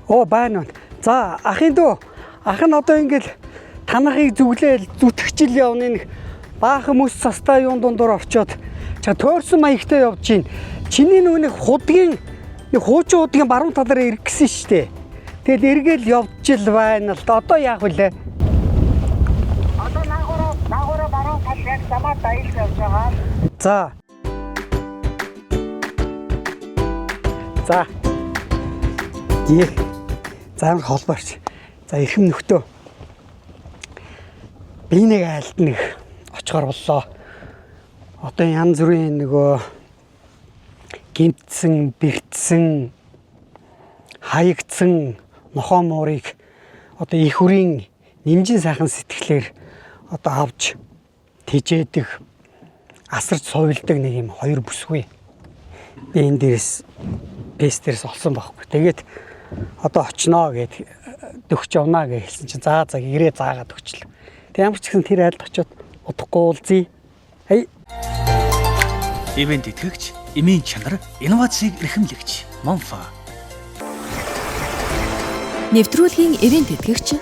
Оо байна. За ахын дөө. Ах нь одоо ингээл танахыг зүглээл зүтгэжил явны нэг баахан мөс цастаа юун дундуур орчоод ча төөрсөн маягтай явж гин. Чиний нүг худгийн нэг хуучин удгийн баруун талаараа иргэсэн штэ. Тэгэл эргээл явжил байна л да. Одоо яах вүлээ? Одоо наагаараа баруун тал яг замаа дайлж явж байгаа. За. За. Дээ. Заамар холбооч. За эрхэм нөхдөө. Би нэг айлд нэг очихоор боллоо. Одоо янз бүрийн нөгөө гимтсэн, бэртсэн, хаягдсан нохоо муурыг одоо их хүрийн нэмжин сайхан сэтгэлээр одоо авч тэжээдэг, асарч сувилдаг нэг юм хоёр бүсгүй. Би энэ дээрээс пестерс олсон байхгүй. Тэгээд одоо очноо гэд дөгч явнаа гэж хэлсэн чинь за ирээ заагаад өгчлээ. Тэг ямар ч гэсэн тэр айлд очиод удахгүй уулзъя. Хай. Ивент итгэгч, эмийн чанар, инновацийг эрхэмлэгч Монфа. Нэвтрүүлгийн ивент итгэгч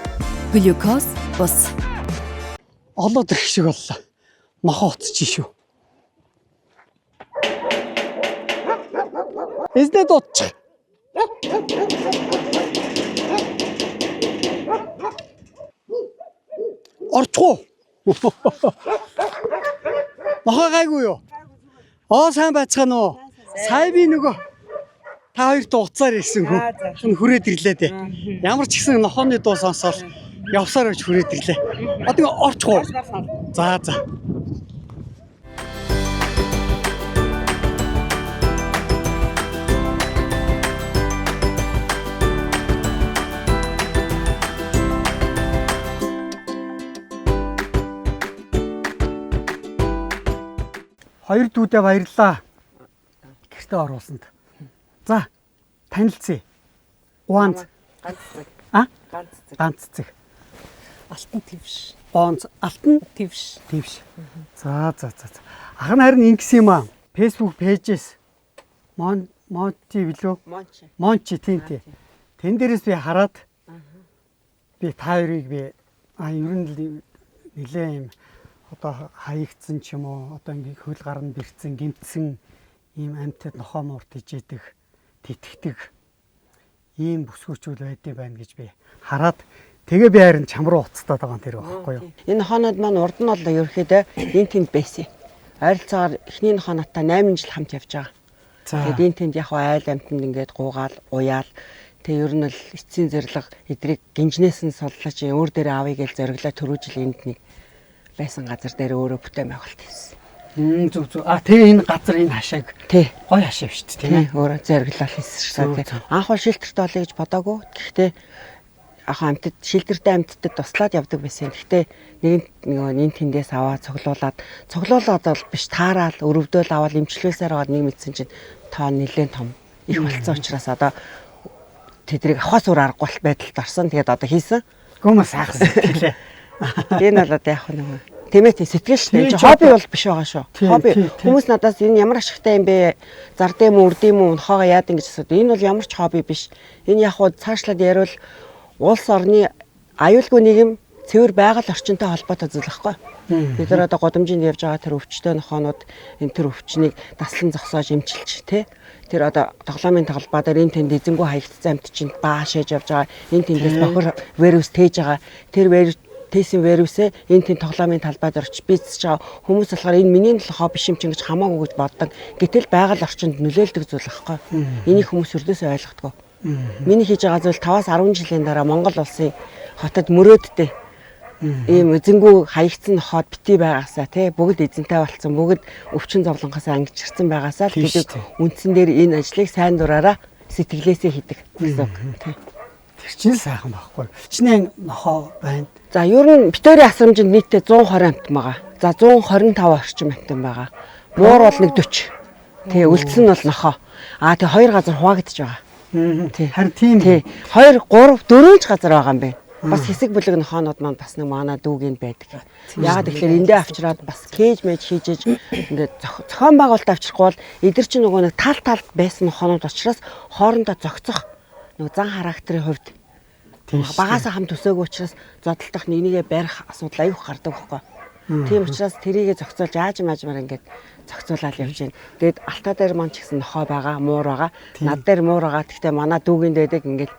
Глюкоз бус. Олоод ирэх шиг боллоо. Нохоо уцчих шүү. Эзнээ дуудчих. Орчихоо. Нохоо гайгүй юу? Оо сайн байцгаана уу? Сая би нөгөө та хоёрт уцаар ирсэн хүн хүрээд ирлээ дээ. Ямар ч гэсэн нохооны дуу сонсоод явсаар байж хүрээд ирлээ. Одоо орчихоо. За. Хоёр дүүдээ баярлаа. Гэртээ оруулсанд. За, танилцъя. Уанз. Ганц цэг. Алтан твш. Бонз алтан Твш. За. Ах нь харин ингэсэн юм аа. Facebook пэйжээс Монти билүү? Мончи тийм. Тэн дээрээс би хараад би та хоёрыг би ер нь нэлээ юм одоо хаягдсан ч юм уу одоо ингээ хөл гарна бэрцэн гимтсэн ийм амьтад нохоо муур тижээдэг титгэдэг ийм бүсгүүчүүл байдсан байна гэж би хараад тэгээ би харин чам руу уцтаад байгаа юм тэр байхгүй юу. Энэ хоноод маань урд нь бол ерөөхдөө энэ тэнд байсан. Ойролцоогоор эхний хоноотой 8 жил хамт явж байгаа. Тэгээд энэ тэнд яг айл амьтанд ингээд гуугаал, уяал. Тэгээ ер нь л эцсийн зэрлэг эдрийг гинжнээс нь соллооч өөр дээр авъя гэж зориглоо төрүүжил энд нэг байсан газар дээр өөрөө бүтээн байгуулалт хийсэн. Зүг. Тэгээ энэ газар энэ хашааг Тий. гой хашаа шүү дээ тийм ээ. Өөрөө зориглол хийсэн шээ. Анх бол шилтэрт олё гэж бодоагүй. Гэхдээ амьтад шилтэртэй амьтдад туслаад явдаг байсан. Гэхдээ нэг тэндээс аваад цуглуулад бол биш таараад өрөвдөөл аваад эмчлүүлсээр аваад нэг мэдсэн чинь тоо нэлээд том их болцсон учраас одоо тэдрийг авахаас өөр аргагүй байдалд орсон. Тэгээд одоо хийсэн. Гүмээ сайхан сэтгэлээ. Энэ бол одоо яг нэг тэмээ сэтгэл шүү дээ. Хобби бол биш байгаа шүү. Хобби. Хүмүүс надаас энэ ямар ашигтай юм бэ? Зардэм үү, үрдэм үү, нохоогоо яад ингэж асуудаг. Энэ бол ямар ч хобби биш. Энэ яг хуу цаашлаад яривал улс орны аюулгүй нийгэм цэвэр байгаль орчинтой холбоотой зүйл байхгүй. Бид нар одоо годамжинд явж байгаа тэр өвчтөе нохоонууд энэ тэр өвчнийг таслан зогсоож эмчилж тэ. Тэр одоо тоглоомын тоглбаа дээр энэ тэнд эзэнгүү хаягдсан амьд чинь баашээж явж байгаа. Энэ тэндээс бохор вирус тээж байгаа. Тэр тесийн вирусээ энэ тэнд тоглоомын талбайд орч бицж байгаа хүмүүс болохоор энэ миний нохоо биш юм чинь гэж хамаагүй гэж боддог. Гэтэл байгаль орчинд нөлөөлдөг зүйл байхгүй. Энийг хүмүүс өрдөөсөө ойлгохгүй. Миний хийж байгаа зүйл 5-10 жилийн дараа Монгол улсын хотод мөрөөдтэй ийм эзэнгүү хаягдсан нохоод бити байгаасаа тий бүгд эзэнтэй болцсон бүгд өвчин зовлонгоос ангижирсан байгаасаа л гэдэг үндсэн дээр энэ ажлыг сайн дураараа сэтгэлээсээ хийдэг гэсэн үг тий. Тэр чинь сайхан байхгүй. Чиний нохоо байна. За ер нь битүүрийн асрамжинд нийтдээ 120 амтан байгаа. За 125 орчим амтан байгаа. Муур бол нэг 40. Тэгээ үлдсэн нь бол нохоо. Тэгээ хоёр газар хуваагдж байгаа. Тий. Харин тийм. Тий. 2 3 4 ч газар байгаа юм бэ. Бас хэсэг бүлэг нохоонууд маань бас нэг манай дүүгийн байдаг. Яагаад тэгэхээр эндээ авчираад бас кэж мэж хийжээж ингээд зохион байгуулалт авчрахгүй бол эдгэр чинь нөгөө нэг тал талд байсан нохоонууд учраас хоорондоо зогцох нөгөө зан характерын хувьд багаасаа хамт өсөөгүй учраас зодтолдох нэгнийгээ барих асуудал аюух гардаг байхгүй. Тийм учраас тэрийгэ зохицуулж аажмаар ингээд зохицуулаад явж байна. Тэгээд алтаа дээр маань ч гэсэн нохоо байгаа, муур байгаа. Над дээр муур байгаа. Гэхдээ манай дүүгийн дэдэг ингээд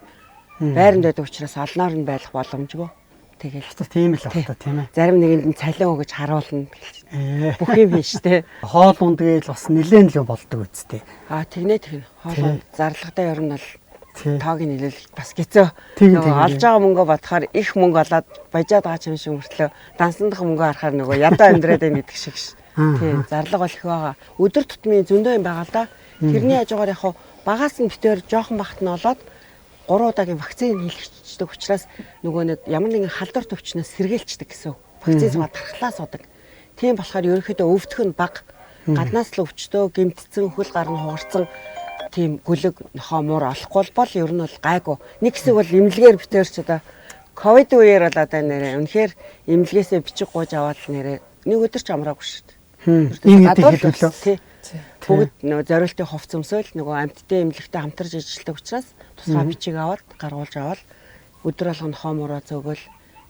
байранд байдаг учраас олноор нь байх боломжгүй. Тэгээд тийм л байна тийм ээ. Зарим нэгэнд нь цалин өгөж харуулна. Бүх юм хийн штэ. Хоол ундгээл бас нэлээд л болдог үсттэй. Тэгнэ. Хоол зарлагтай ер нь бол тоог нь нэлээл бас гэцөө. Олж байгаа мөнгөө бодохоор их мөнгө олоод баяжаад байгаа юм шиг мөртлөө дансандах мөнгөө харахаар нөгөө ядаа амьдраад байна гэдэг шиг ш. Тийм зарлага бол их байгаа. Өдөр тутмын зөндөө юм байгаа л да. Тэрний хажуугаар яг багаас нь битээр жоохон бахт нь олоод 3 удаагийн вакцин хийлгэждэг учраас нөгөө нэг ямар нэгэн халдвар төвчнөөс сэргээлчдэг гэсэн. Вакцины дархлаа суудаг. Тийм болохоор ерөнхийдөө өвдөх нь бага. Гаднаас л өвчтөө гэмтцэн хөл гар нь хугарцсан тийм гүлэг нохоо муур олохгүй бол ер нь бол гайгүй. Нэг хэсэг бол имлэгээр битэрч одоо ковид үеэр бол одоо нэрээ үнэхээр имлэгээсээ бичиг гууж аваад нэрээ нэг өдөр ч амраагүй шүү дээ. Ингээд хэлүүлээ. Бүгд нөгөө зориултын хувц өмсөөл нөгөө амьтдын имлэгтэй хамтарч ажилладаг учраас тусгай бичиг аваад гаргуулж аваад өдөр болгоно нохоо муураа зөөгөл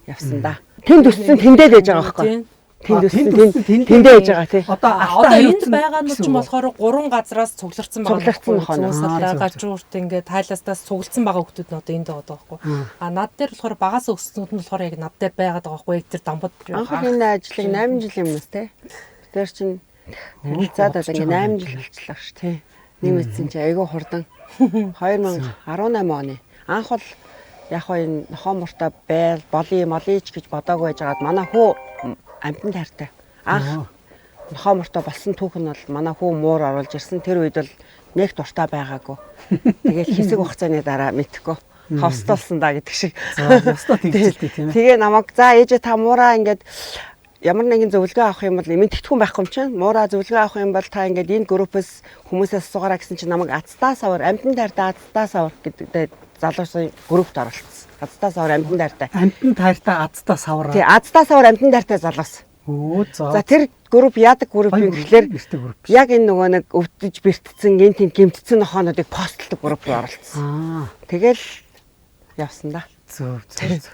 явсан да. Тэнд өссөн тэндээ байж байгаа байхгүй. Тэндээ яж байгаа тий. Одоо энд байгаа нь ч юм болохоор 3 газраас цугларсан байгаа. Цугларсан гажуурт ингээд тайластаас цугларсан байгаа хүмүүс нь одоо энд байгаа байхгүй. Над дээр болохоор багаас өсснүүд нь болохоор яг над дээр байгаад байгаа байхгүй. Яг тэр дамбад анх энэ ажлыг 8 жилийн өмнөөс тий. Тэр чинь харилцаад одоо ингээд 8 жил болчихлоо ш тий. Нэмэгдсэн чи айгүй хурдан 2018 оны анх бол яг энэ нохоо муртаа байл молич гэж бодоагүй байжгаад манай хүү амтан таартай. Анх нохоо муртаа болсон түүх нь бол манай хүү муур оруулж ирсэн. Тэр үед бол нэг дуртай байгаагүй. Тэгээд хэсэг хугацааны дараа мэдхгүй ховстолсон да гэдэг шиг. Ховстол тэгжэлтэй тийм ээ. Тэгээ намайг за ээжээ та муураа ингээд ямар нэгэн зөвлөгөө авах юм бол мэдтгэдэггүй байхгүй юм чинь. Муураа зөвлөгөө авах юм бол та ингээд энэ группээс хүмүүсээс асуугаараа гэсэн чинь намайг Азтаа савар амтан таартай Азтаа савар гэдэг залуусын группт оруулсан. Азтаа савар амтан таартай. Амтан таартай Азтаа савар. Тий, Азтаа савар амтан таартай залуус. За тэр групп яадаг групп юм гэхлээр яг энэ нөгөө нэг өвдөж бэртцэн энэ тийм гэмтцэн нохоонуудыг постлдог групп руу оруулсан. Тэгэл явсан да. Зөв.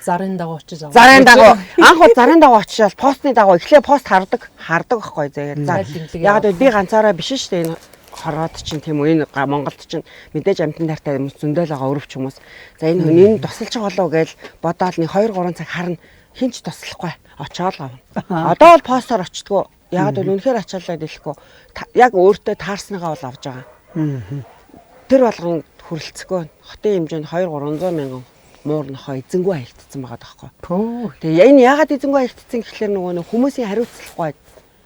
Зарын дагуу очиж аваа. Зарын дагуу анх бол зарын дагуу очиж постны дагуу эхлээ пост хардаг байхгүй заяа. За яг би ганцаараа биш шүү дээ энэ хороод чинь тийм үү энэ Монголд чинь мэдээж амтан таартай хүмүүс зөндөл байгаа өрөвч хүмүүс. За энэ хүн энэ тусалж байгаа болов гэж бодоод нэг 2-3 цаг харна хинч туслахгүй очоод авна. Одоо бол постоор очтгоо. Яг бол үнэхээр ачаалаад хэлэхгүй. Яг өөртөө таарсныгаа бол авж байгаа. Тэр болгон хүрэлцэхгүй. Хотын хэмжээнд 2-300 мянган муур нохоо эзэнгүй хаягдсан байгаа даахгүй. Тэгээ энэ ягаад эзэнгүй хаягдсан гэхэлэр нөгөө хүмүүсийн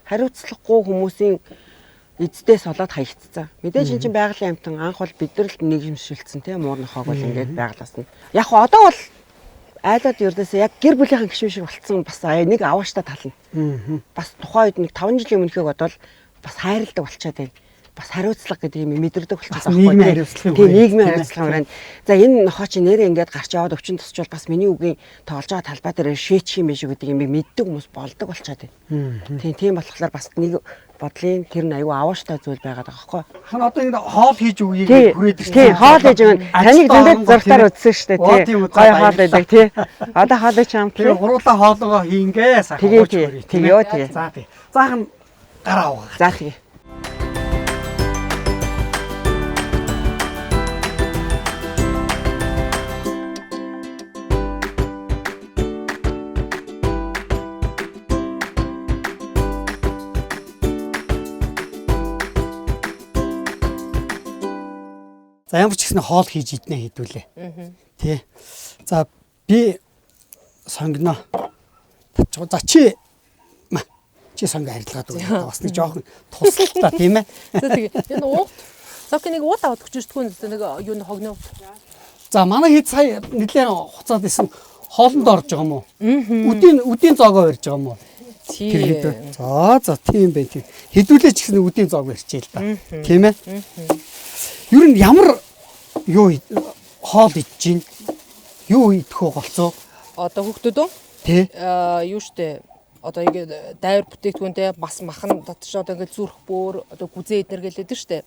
хариуцлагагүй хүмүүсийн эздээс болоод хаягдсан. Мэдээж энэ чинь байгалийн амтан анх бол бид нар л нийгэмшүүлсэн тийм муур нохоог бол ингээд байгалаасан. Яг одоо бол айлууд ердөөсөө яг гэр бүлийнхэн гişүүн шиг болцсон бас нэг авааштай тална. Бас тухайн үед нэг 5 жилийн өмнөхөө бодвол бас хайрладаг болчиход байна. Бас хариуцлага гэдэг юм мэдэрдэг болчихсон байхгүй. Тийм нийгмийн хариуцлага байна. За энэ нохоо чи нэрээ ингээд гарч яваад өвчин тусчвал бас миний үгийн тоолж байгаа талбай дээр шийчих юм биш үү гэдэг юм мэддэг хүмүүс болдог болчиход байна. Тийм болохоор бас нэг бодлын тэр нь аюу авааштай зүйл байгаад байгаа байхгүй. Хан одоо ингэ хоол хийж өгье хүрээд ирсэн. Тийм хоол хийж өгнө. Таныг зөндөө зуртаар үзсэн шүү дээ тий. Гой хоол байдаг тий. Одоо хоол хийж юм. Тэр гурлаа хоолгоо хийнгээ сахаж хүрээ. Тэгээ. За тий. Заахан гараа угаа. За тий. За ямар ч гэсэн хоол хийж иднэ хэдүүлээ. Тий. За би сонгоно. За чи сонго харилцаад байна. Бас нэг жоохон тусалтай тийм ээ. За тэгээ энэ уу. Савки нэг уул аваад өгч ирдэггүй нэг юу н хогноо. За манай хэд сая нэлээд хуцаад исэн хоолнд орж байгаа юм уу? Үдийн зоогоо барьж байгаа юм уу? Тийм. За тийм бай тийм. Хэдүүлээ ч гэсэн үдийн зоог барьчихъя л да. Тийм ээ. Ер нь ямар юу хоол идэж гин? Юу идэх вэ голцоо? Одоо хүүхдүүд үү? Тий. Юу штэ. одоо ингээд дайвар бүтээгдэхүүнтэй бас махан татж одоо ингээд зүрх бөөр одоо гүзээ эднэр гэлээдэг штэ.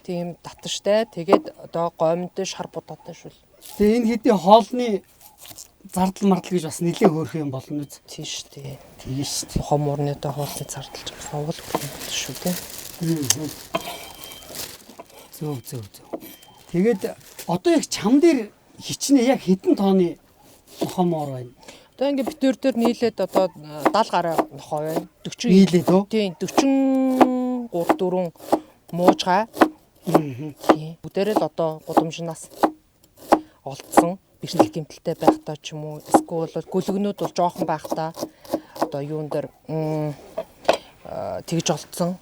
Тийм татштай. Тэгээд одоо гомдтой шар будаатай шүл. Тэгээ энэ хэдийн хоолны зардал мардал гэж бас нэлээд хөөрөх юм болно үз. Тийм штэ. Тийм штэ. Хомуурны одоо хоолны зардалч совол шүү дээ. Зөв. Тэгээд одоо яг чам дээр хичнээн яг хэдэн тооны нохомоор байна. Одоо ингээд битүүр дээр нийлээд одоо 70 гаруй нохоо байна. 40 нийлээд үү? Тийм 43 4 муужгаа. Тийм. Бүгдээрээ л одоо гудамжнаас олдсон. Бэртэл гэмтэлтэй байхдаа ч юм уу эсвэл гөлгөнүүд бол жоохон байхдаа одоо юун дээр тэгж олдсон.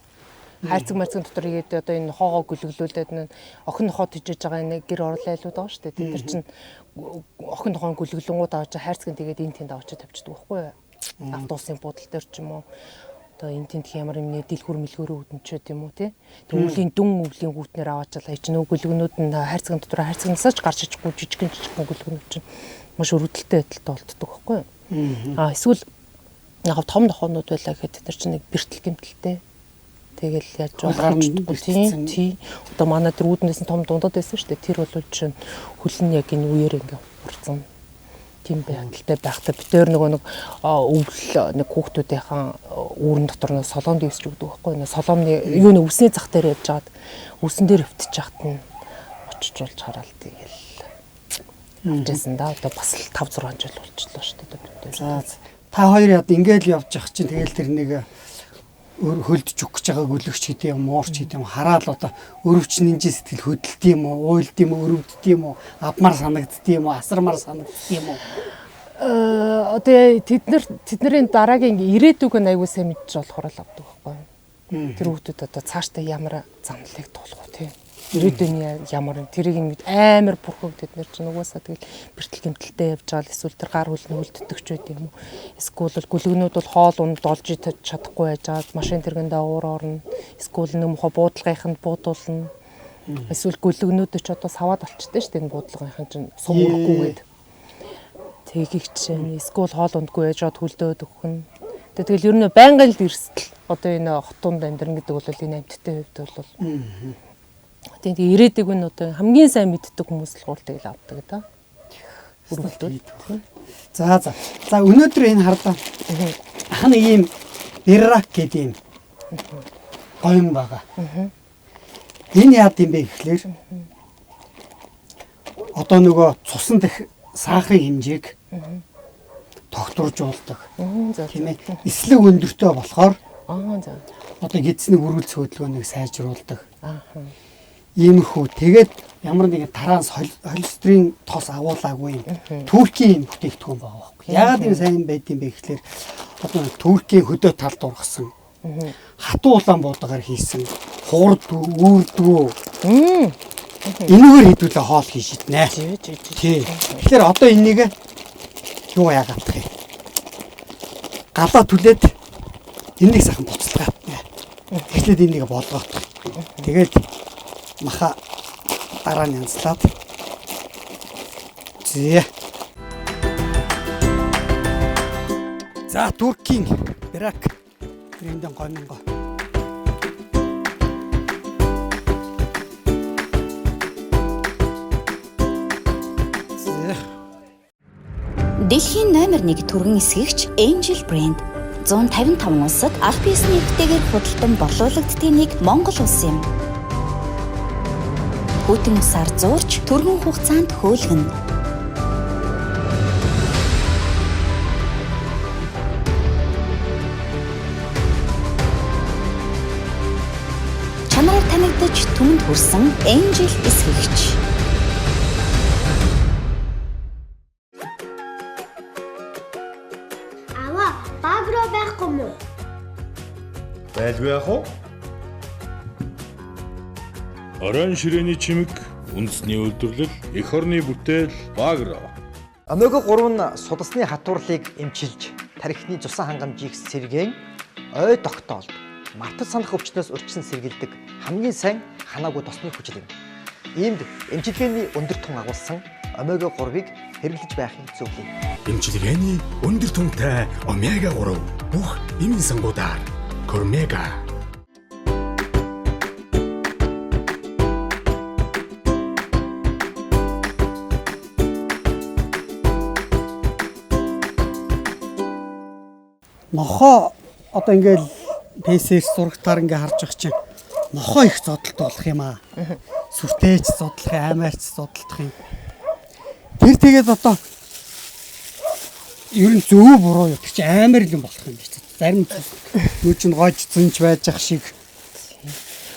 Хайрцаг марцгийн дотор игээд одоо энэ хоогоо гөлөглүүлээд охин нохоо тижэж байгаа нэг гэр орлоо айлууд байгаа шүү дээ. Тэд нар чинь охин нохоо гөлөглөнгүүд авч хайрцаг тэгээд энэ тэнд авч тавьчихдаг байхгүй юу? Автобусын буудлын дээр ч юм уу одоо энэ тэнд ямар юм дэлгүр мэлгөөрөө үдэнчээд юм уу тий. Тэг өвлийн дүн өвлийн гүтнэр аваачаал ич нөө гөлгөнүүд нь хайрцагын дотор хайрцагнасаа ч гарч ичгүй жижигэн гөлгөнүүд чинь маш өрөвдөлтэй байдалтай болтдог байхгүй юу? Эсвэл яг том нохоонууд байлаа гэхэд тэд нар чинь нэг бэртэл гэмтэлтэй. Тэгэл яаж болохгүй тийм. Одоо манай тэр үүднээс том дундад байсан шүү дээ. Тэр бол чинь хөлн яг энэ үеэр ингээ урцсан. Тийм байдалтай байхдаа битээр нэг өвөл нэг хүүхдүүдийнхэн үүрэн дотор нэг солонд ивсч өгдөг байхгүй. Соломны юу нэг үсний зах дээр явж байгаад үсэн дээр өвтөж яхад нь очиж болж хараал тэгэл. Авчихсан да. Одоо бас л 5 6 жил болчихлоо шүү дээ битээр. За та хоёр яд ингээл явж явах чинь тэгэл тэр нэг хөлдөж өгч байгаа гүлэгч гэдэг юм уурч гэдэг юм хараал одоо өрөвч нинжи сэтгэл хөдөлт юм уу уйлд юм уу өрөвдд юм уу авмар санагдд юм уу асармар санагдд юм уу одоо тэдний дараагийн ирээдүг нь аягүй сайн мэдж болохоор л авдаг байхгүй. Тэр хүүхдүүд одоо цаашдаа ямар замналыг туулах вэ тийм. Ирээдүйн ямар тэрийг нь амар бүрхөг тэд нар чинь угаасаа тэгэл бэртэл гэмтэлтэй явж байгаа эсвэл тэр гар хөл нь үлддэгч байд юм уу. Эсвэл гөлгөнүүд бол хоол унд олж чадахгүй байж байгаа машин тэргэндээ уур орно. Эсвэл нэг мохоо буудлагынханд буудуулна. Эсвэл гөлгөнүүд ч одоо саваад болчтой шүү дээ энэ буудлагынхан чинь сум өрөхгүйгээд. Тэгийг чинь эсвэл хоол ундгүй яжгаад хөлдөөд өгөх нь. Тэгэл ер нь байнгын л эрсдэл одоо энэ хотунд амьдран гэдэг бол энэ амьтдын хувьд бол тийм ирээдэг нь одоо хамгийн сайн мэддэг хүмүүс л гол тэгэл авдаг да. Өрөвдөл. За өнөөдөр энэ хардаа ах нэг юм биррак гэдэг юм гоём байгаа. Энэ яад юм бэ гэхлээр одоо нөгөө цусан дэх сахарын хэмжээг тогтворжуулдаг. Тийм ээ. Эслэг өндөртэй болохоор одоо гидсний үргэлж хөдөлгөөнийг сайжруулдаг. Иймэрхүү тэгээд ямар нэгэн таранс холестерин тос агуулаагүй Туркийн бүтээгдэхүүн байгаа байхгүй. Яагаад энэ сайн байдсан бэ гэхлээр одоо Туркийн хөдөө талд ургасан хатуу улаан буудагаар хийсэн хуурдгүй үүрдгүй энэгээр хэдүүлээ хоол хийж иднэ. Тий. Тэгэхээр одоо энийг юу яагаад гэх юм. Галаа түлээд энийг сайхан буцалгаатна. Эхлээд энийг болгоот. Тэгээд маха дараа нь янзлаад. За Туркийн биррак трендэн гоминго. Дэлхийн номер 1 түргэн эсгэгч Angel Brand 155 улсад аль биесний эмэгтэйгээр худалдан борлуулагддгийг Монгол улс юм. Хүйтэн усаар зуурч түргэн хугацаанд хөөлгөнө. Чанараар танигдаж түмэнд хүрсэн Angel эсгэгч. Багро байхгүй мó? Байлгүй яах вэ? Орон ширээний чимэг, үндэсний үйлдвэрлэл, эх орны бүтээл, багро. Омега 3 нь судасны хатуурлыг эмчилж, тархины цусан хангамжийг сэргээн, ой тогтоолд, мартаж санах өвчнөөс урьдчилан сэргийлдэг хамгийн сайн ханаагүй тосны хүчил юм. Иймд эмчилгээний өндөр тун агуулсан омега 3-ыг хэрэглэж байхыг зөвлөе. Эмчилгээний өндөр түнтэй омега 3 бүх эмийн сангуудаар Кормега. Нохоо одоо ингээл PC-с зурагтаар ингээ харж байгаа чинь нохоо их зодолт болох юм аа. Сүртээч зодлох, аймаарч зодлох юм. Тэр тэгээд одоо ер нь зөв буруу юу чи амар л юм болох юм биш. Зарим юу ч гож зөнж байж ах шиг.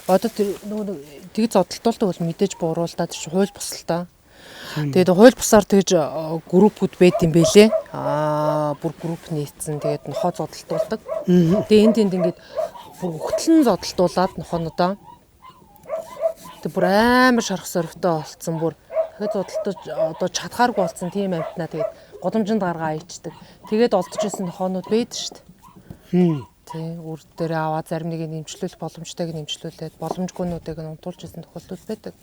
Одоо тэр нөгөө тэг зодтолтуулдаг бол мэдээж буруу л да тэр хууль бус л да. Тэгээд хууль бусаар тэгж группүүд байд юм бэлээ. Бүр групп нээсэн тэгээд нохоо зодтолтуулдаг. Тэгээд энд ингээд бүр хөтлөн зодтолтуулаад нохоонуудаа тэг бүр амар шарах сорогтой болцсон бүр дахиад зодтолтож одоо чадхааргүй болсон тийм амтнаа тэгээд годомжинд гаргаа ичдэг. Тэгээд олдож исэн нохоонууд байдаг шүү дээ. Тий, үр дээр аваа зарим нэг нь эмчлүүлэх боломжтойг нэмчлүүлээд боломжгүйнүүдийг нь унтуулж исэн тохиолдол байдаг.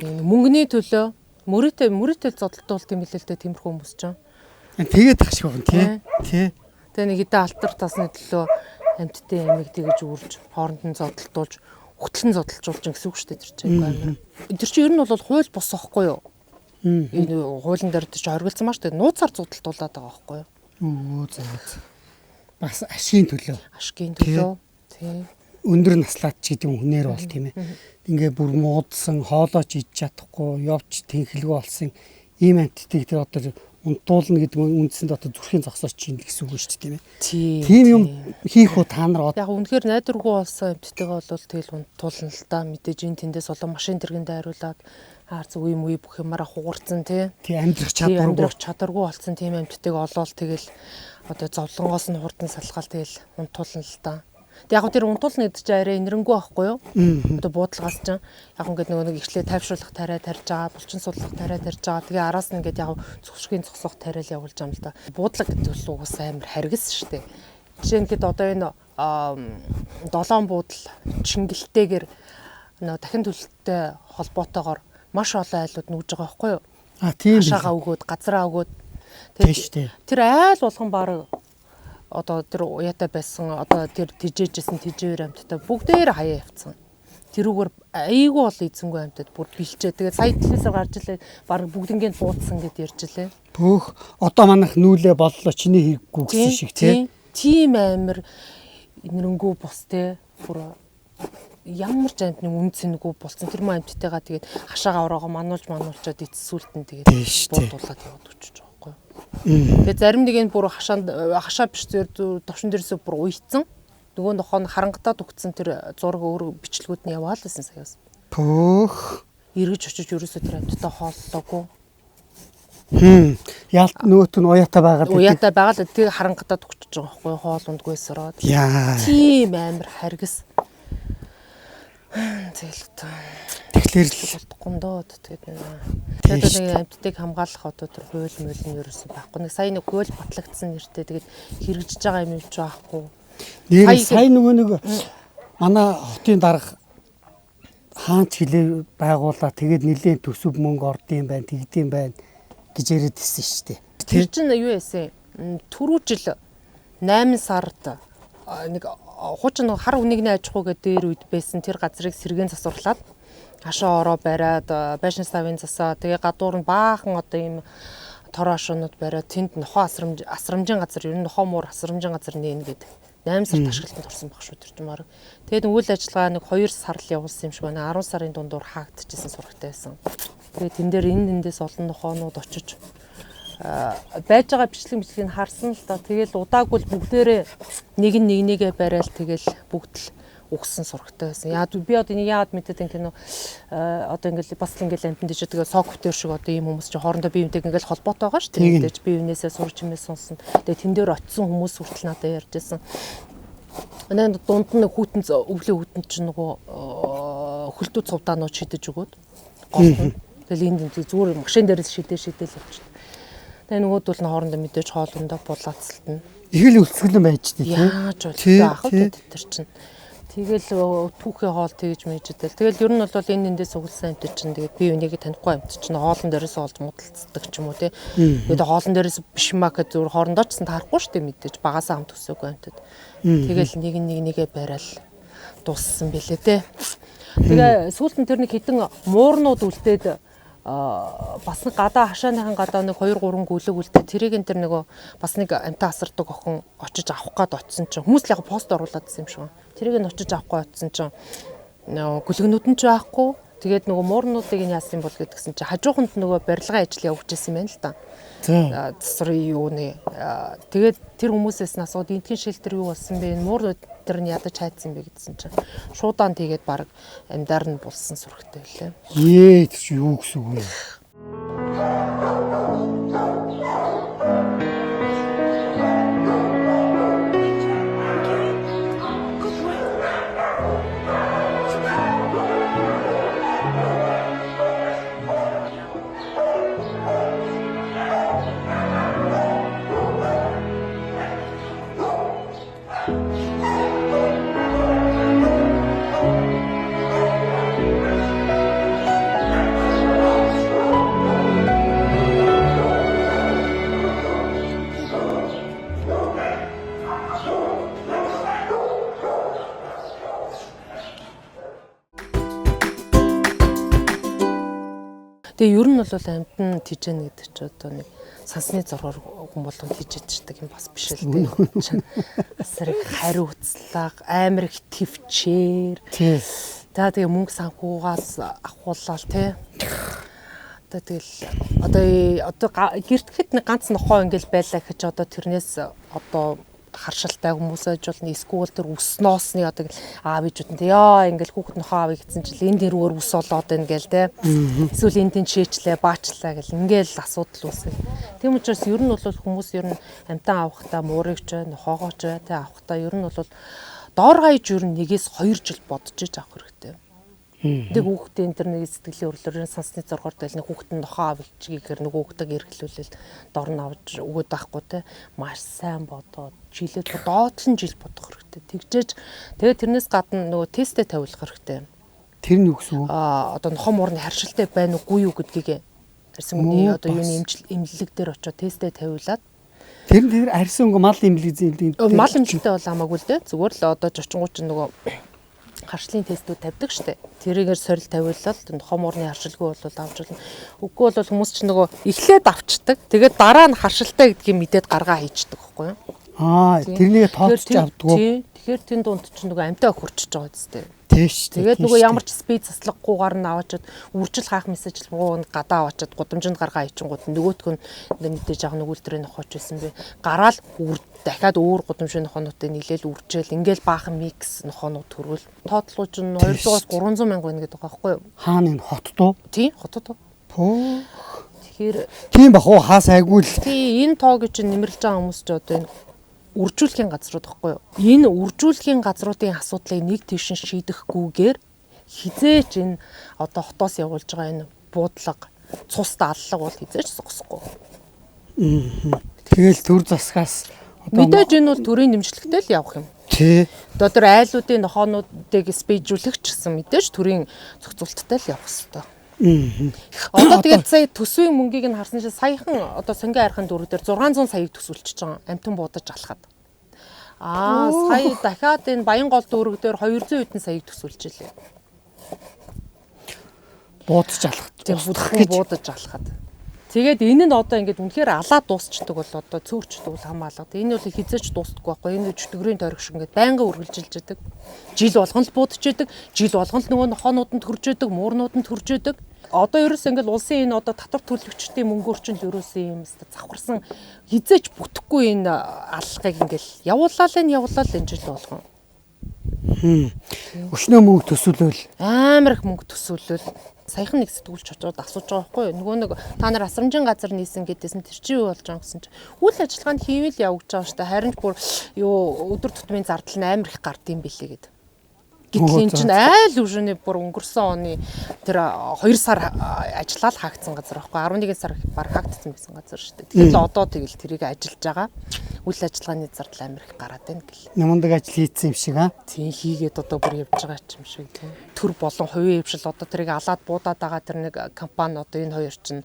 Мөнгөний төлөө мөрөтэй зодтолтуулт юм хэлээ л дээ тиймэрхүү хүмүүс ч. Тэгээд тах шиг байна тий. Тэгээ нэг хэдэн алтар тасны төлөө амьтдын амийг тэгэж үрж хооронд нь зодтолтуулж хөтлөн зодтолжуулж гэсэн үг шүү дээ тэр чинь амар. Тэр чинь ер нь бол хууль бус аахгүй юу? Энэ хуулийн дээр чинь хоригдсан маш тэгээ нууцаар зодтолтуулаад байгаа аахгүй юу? Бас ашигын төлөө. Ашигын төлөө. Тий. Өндөр наслаад ч гэдэг юм хүнээр бол тийм ээ. Ингээ бүр муудсан, хоолооч идэж чадахгүй, явж тэнхэлгүй болсон ийм амттыг тэр одоо унтуулна гэдэг нь үндсэнд одоо зүрхийн зогсооч чинь гэсэн үг шүү дээ тийм ээ. Тийм юм хийх уу та нар яг үнэхээр найдваргүй болсон амттайгаа бол тэгэл унтуулна л та мэдээж энэ тэндээс олон машин тэргэндээ хариулаад хаарц үе мүй бүх юмараа хугарцсан тий. Амьдрах чадваргүй болсон тийм амттайг олоол тэгэл одоо зовлонгоос нь хурдан салгаал тэгэл унтуулна л та. Тэг яг тэр унтуулна гэдэг чинь арай инэрэнгүү байхгүй юу? Одоо буудлагаас чинь яг ингээд нэг ихлээ тайвшруулах тариа тарьж байгаа, булчин судлах тариа тарьж байгаа. Тэгээ араас нь ингээд яг зөвшгийн зогсоох тариал явуулж байгаа юм л да. Буудлага гэдэг бол угаас амар харгас шүү дээ. Жишээ нь гээд одоо энэ 7 буудал чингэлтэйгээр дахин төлөлттэй холбоотойгоор маш олон айлууд нүүж байгаа байхгүй юу? Тийм. Хашаага өгөөд, газраа өгөөд. Тэр айл болгон баг одоо тэр уяатай байсан одоо тэр тижээжсэн тижээр амттай бүгдээр хаяа явцсан. Тэрүүгээр айгүй бол эзэнгүй амтад бүр бэлчээ. Тэгээд сая телевизээр гарч илээ баг бүгднгийн буудсан гэд ярьж илээ. Бөөх одоо манайх нүүлээ боллоо чиний хийггүй гэсэн шиг тий. Тийм амир инэрэнгүү бус те бүр ямар ч амтны үнцэнгүй болсон. Тэр мөн амттайгаа тэгээд хашаага ороогоо мануулчаад эцсүүлтэн тэгээд буудуулаад яваад өчөж байгаа. Тэгээ зарим нэг нь бүр хашаа биш зөв товшин дээрээс бүр уйцсан. Нөгөө нохоо харангатаад өгцөн тэр зураг өөр бичлэгүүд нь яваал байсан саяас. Пөөх. Эргэж очиж ерөөсөө тэр амттай хооллоогүй. Яалт нөөт нь уяатай байгаа л. Уяатай байгаа л тэг харангатаад өгчөж байгаа байхгүй хоол ундгүй сороод. Тийм амар харгас. Зэлт. Тэгэхээр л болдохгүй доо тэгээд нэг амьтдыг хамгаалах одоо тэр хууль мөл нь ерөөсөй байхгүй. Нэг сая нэг хууль батлагдсан нэртэй тэгээд хэрэгжиж байгаа юм ч байхгүй. Сая нөгөө нэг манай хотын дарга хаанч хилээ байгуулаа тэгээд нэлийн төсөв мөнгө ордсон байна, тэгдэм байна гэж яриад ирсэн шүү дээ. Тэр чинь юу яасан? Түрүү жил 8 сард нэг хуучин хар үнэгний аж ахуйг дээр үед байсан тэр газрыг сэргээн засварлаад хашаа ороо бариад байшин савын засаа тэгээ гадуур нь баахан одоо ийм тороошонууд бариад тэнд нохоо асрамжийн газар ер нь нохоо муур асрамжийн газар нээн гэдэг 8 сард ашиглалтанд орсон баг шүү тэр чимээр. Тэгээд үйл ажиллагаа нэг 2 сар л явуулсан юм шиг байна. 10 сарын дундуур хаагдчихсан сурагтай байсан. Тэгээд тэн дээр эндээс олон нохоонууд очиж байж байгаа бичлэгийг харсан л да. Тэгэл удаагүй бүгдээрээ нэг нэгээ барайл тэгэл бүгд л өгсөн сурагтай байсан. Яа би одоо энийг яагаад мэдээд энэ одоо ингээл бас л ингээл амтнд дэжээ тэгээ софтвер шиг одоо ийм хүмүүс чи хоорондоо бие биентэйг ингээл холбоотой байгаа шүү дээ. Тэгэж бие биенээсээ сурч юмээс сонсон. Тэгээ тэн дээр очисон хүмүүс хүртэл надад ярьж байсан. Нэг дунд нь хүүтэн өвлөө хүүтэн чинь нөгөө хөлтөө цувдаанууд шидэж өгөөд голтон. Тэгэл энд зүгээр машин дээр л шидэл явчихсан. Тэгээ нөгөөд бол хоорондоо мэдээж хоолндоо булаацлтна. Их л өлсгөлэн байж дээ. Яаж бол ах уу тэр чинь. Тэгэл түүхээ хоол тэгж мэждэл. Тэгэл ер нь бол энэ эндээс сугалсан амт чинь тэгээд бие биенийг танихгүй амт чинь хоолн дээрээс олж муудалцдаг ч юм уу тий. Тэгээд хоолн дээрээс биш маа гэж зүгээр хоорондоо ч тарахгүй шүү дээ мэдээж багасаа амт өсөөгүй амтд. Тэгэл нэгээ барайл дууссан бэлээ тий. Тэгээ сүүлд нь тэр нэг хитэн муурнууд үлдээд бас нэг гадаа хашааныхан гадаа нэг 2 3 гүлэг үлдээ тэрийг энэ тэр нөгөө бас нэг амтаа асардаг охин очиж авах гээд очсон чинь хүмүүс л яг пост оруулаад байсан юм шиг. Тэрийг нь очиж авахгүй очсон чинь гүлгнүүд нь ч байхгүй. Тэгээд нөгөө муурнуудыг нь яасан бол гэдгсэн чинь хажууханд нөгөө барилгын ажил явуулж ирсэн юм байна л да. Засвар юу нэ. Тэгээд тэр хүмүүсээс нь асууд энтгийн шилтер юу болсон бэ? Муурнууд тэр нь ядаж хайцсан бэ гэдсэн чинь шуудаан тэгээд баг амьдаар нь булсан сүрхтэй байлаа. Тэр чи юу гэсэн үг вэ? Тэгээ ер нь бол амтан тижэн гэдэг чи одоо нэг сансны зоргоор хүн болгон тижээдчихдэг юм бас биш л дээ. Асар их хариуцлага, амар их төвчээр. За тэгээ мөнгө санхугаас авахуулаад тий. Одоо гэрт гэхэд нэг ганц нохоо ингээл байлаа гэж одоо тэрнээс одоо харшилтай хүмүүс аж болно эсвэл тэр ус ноосны одоо аав ээжүүд яа ингээл хүүхэд нохоо авъя гэсэн чинь энэ дэрүүгээр ус олоод байна гээл те эсвэл энэ шээчлээ баачлаа гэл ингээл асуудал үүсэх. Тийм учраас ер нь бол хүмүүс ер нь амтан авахтаа муурыгч нохоогооч те авахтаа ер нь бол доор гаяж ер нь 1-2 жил бодож иж авах хэрэгтэй. Тэг хүүхдээ энэ төр нэг сэтгэлийн өрлөөрийн сансны зоргоор тэл нэг хүүхэд нь нохоо авчихгээр нэг хүүхдээ эргэлүүлэл дор нь авч өгöd байхгүй те маш сайн бодоод жилээд доотлон жил бодох хэрэгтэй. Тэгжээж тэгээд тэрнээс гадна нөгөө тестээ тавиулах хэрэгтэй. Тэр нь юу гэсэн үг? Одоо нохоо муурны харшилтай байна уугүй юу гэдгийг арьсан үний одоо юуны эмнэлэг дээр очиод тестээ тавиулаад тэр арьсан өнгө мал эмнэлэг мал эмнэлэгтэй бол хамаагүй л дээ. Зүгээр л одоо зочингууд чинь нөгөө харшлын тестүүд тавьдаг штэ. Тэрийгээр сорил тавиулаад нохоо муурны харшилгүй бол авч болно. Үгүй бол хүмүүс чинь нөгөө эхлээд авчдаг. Тэгээд дараа нь харшилтай гэдгийг мэдээд гаргаа хийчихдэг байхгүй юу? Тэрнийг тооцож авдггүй. Тэгэхээр тэнд дунд чинь нөгөө амтаа хурчиж байгаа үстэй. Тийш. Тэгээд нөгөө ямар ч спид заслаггүйгээр нь аваачаад үржил хаах мессежлгуу гадаа аваачаад гудамжинд гаргаа хийчихэнгууд нөгөөтг нь мэдээж яг нүгүүлдрээ нохооч байсан бэ. Гараал дахиад өөр гудамжийн нохоонуудыг нийлээл үржээл ингээл баахан микс нохоонууд төрвөл тоотлоо чинь 200-аас 300 мянга байна гэдэг байгаа байхгүй юу? Хаана энэ хотдоо? Тийм, хотдоо. Тэгэхээр тийм бах уу хаас айгүй л. Тийм, энэ тоог чинь нэмэрлж байгаа хүмүүс ч одоо энэ үржүүлэхийн газрууд байхгүй юу? Энэ үржүүлэхийн газруудын асуудлыг нэг тийш шийдэхгүйгээр хизээч энэ одоо хотоос явуулж байгаа энэ буудлага, цус дааллага бол хизээч зогсохгүй. Тэгэл төр засгаас мэдээж энэ бол төрийн дэмжлэгтэй л явах юм. Тий. Одоо тэр айлуудын нохоонуудыг спейжүүлэгч гэсэн мэдээж төрийн зохицуулттай л явах хэрэгтэй. Одоо тэгээд сая төсвийн мөнгийг нь харсан чинь саяхан одоо сонгийн архын дөрөв дээр 600 саяыг төсвөлчихөж байгаа амтан буудаж алхаад. Сая дахиад энэ Баянгол дүүрэг дээр 200 хэдэн саяыг төсвөлж илээ. Буудаж алхаад. Тийм буудаж алхаад. Тэгээд энэ нь одоо ингээд үнэхээр алаад дуусчдаг бол одоо цөөрчдөг бол хамаалга. Энэ бол хизээч дуустдаггүй байхгүй. Энэ чөтгөрийн тойрог шиг ингээд байнга үргэлжилж яадаг. Жил болгон л буудаж яадаг. Жил болгон л нөгөө нохоонууд нь төрж яадаг, муурнууд нь төрж яадаг. Одоо ерөөс ингээд улсын энэ одоо татвар төлөгчдийн мөнгөөр чинь л ерөөс юм завхарсан хизээч бүтэхгүй энэ аллагыг ингээд явуулаад энэ жил болгон. Өшнөө мөнгө төсөөлөл амар их мөнгө төсөөлөл саяхан нэг сэтгүүлч очоод асууж байгаа байхгүй юу? Нөгөө нэг та нар асрамжийн газар нийсэн гэдээсэн тэр чинь юу болж байгаа гэсэн чинь үйл ажиллагаанд хийвэл явагдаж байгаа штэ харин ч бүр юу өдөр тутмын зардал нь амар их гардыг билээ гэд. Гэтэл энэ чинь айл үжиний бүр өнгөрсөн оны тэр 2 сар ажиллаад хаагдсан газар байхгүй 11 сар баг хаагдсан байсан газар шүү дээ. Тэгэхээр одоо тэгэл тэрийг ажиллаж байгаа. Үйл ажиллагааны зардал амар их гараад байна гэл. Нямундаг ажил хийцэн юм шиг аа. Тийм хийгээд одоо бүр явж байгаа юм шиг тийм. Төр болон хувийн хвшил одоо тэрийг алаад буудаад байгаа тэр нэг компани одоо энэ хоёр чинь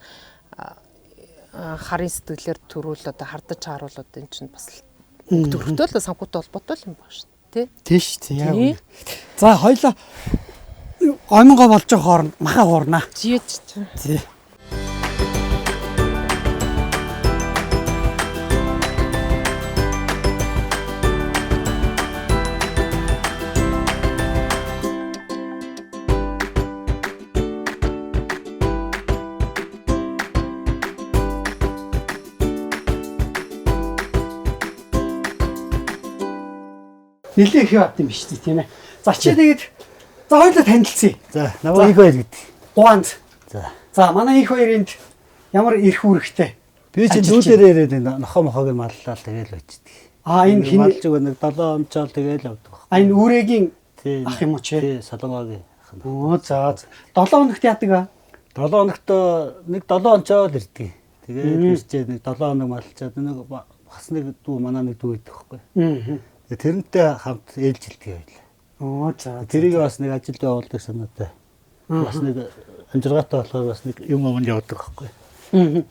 харын сэтгэлээр төрүүл одоо хардаж харуул одоо энэ чинь бас төгрөгтэй л санхүүтэй холбоотой юм байна шүү дээ. Тийм шүү дээ. За хоёлоо гомгоо болж байгаа хооронд маха хуурнаа. Зiyэж. Тий. Нилээ их бат юм биш тийм ээ. За чи тэгээд за хоёулаа танилцъя. За намайг их баяр гэдэг. Гуанз. За манай их хоёрынд ямар эрх үүрэгтэй. Би чи дүүдээр ирээд нохоо мохоог маллаа тэгэл очдөг. Энэ хин малж өгөө нэг 7 онцоо тэгэл авдаг. Энэ үүрэгийн ах юм уу чи? Тий, солонгогийн ах. За 7 хоногт яадаг аа? 7 хоногт нэг 7 онцоо л ирдэг. Тэгээд ирчээ нэг 7 хоног малчаад нэг бас нэг дүү манаа нэг дүү идэх байхгүй. Тэрнтэй хамт ээлжилдэг байлаа. За. Тэрийг бас нэг ажилд явуулдаг санаатай. Бас нэг амжиргаатай болохоор бас нэг юм өмнө явдаг байхгүй.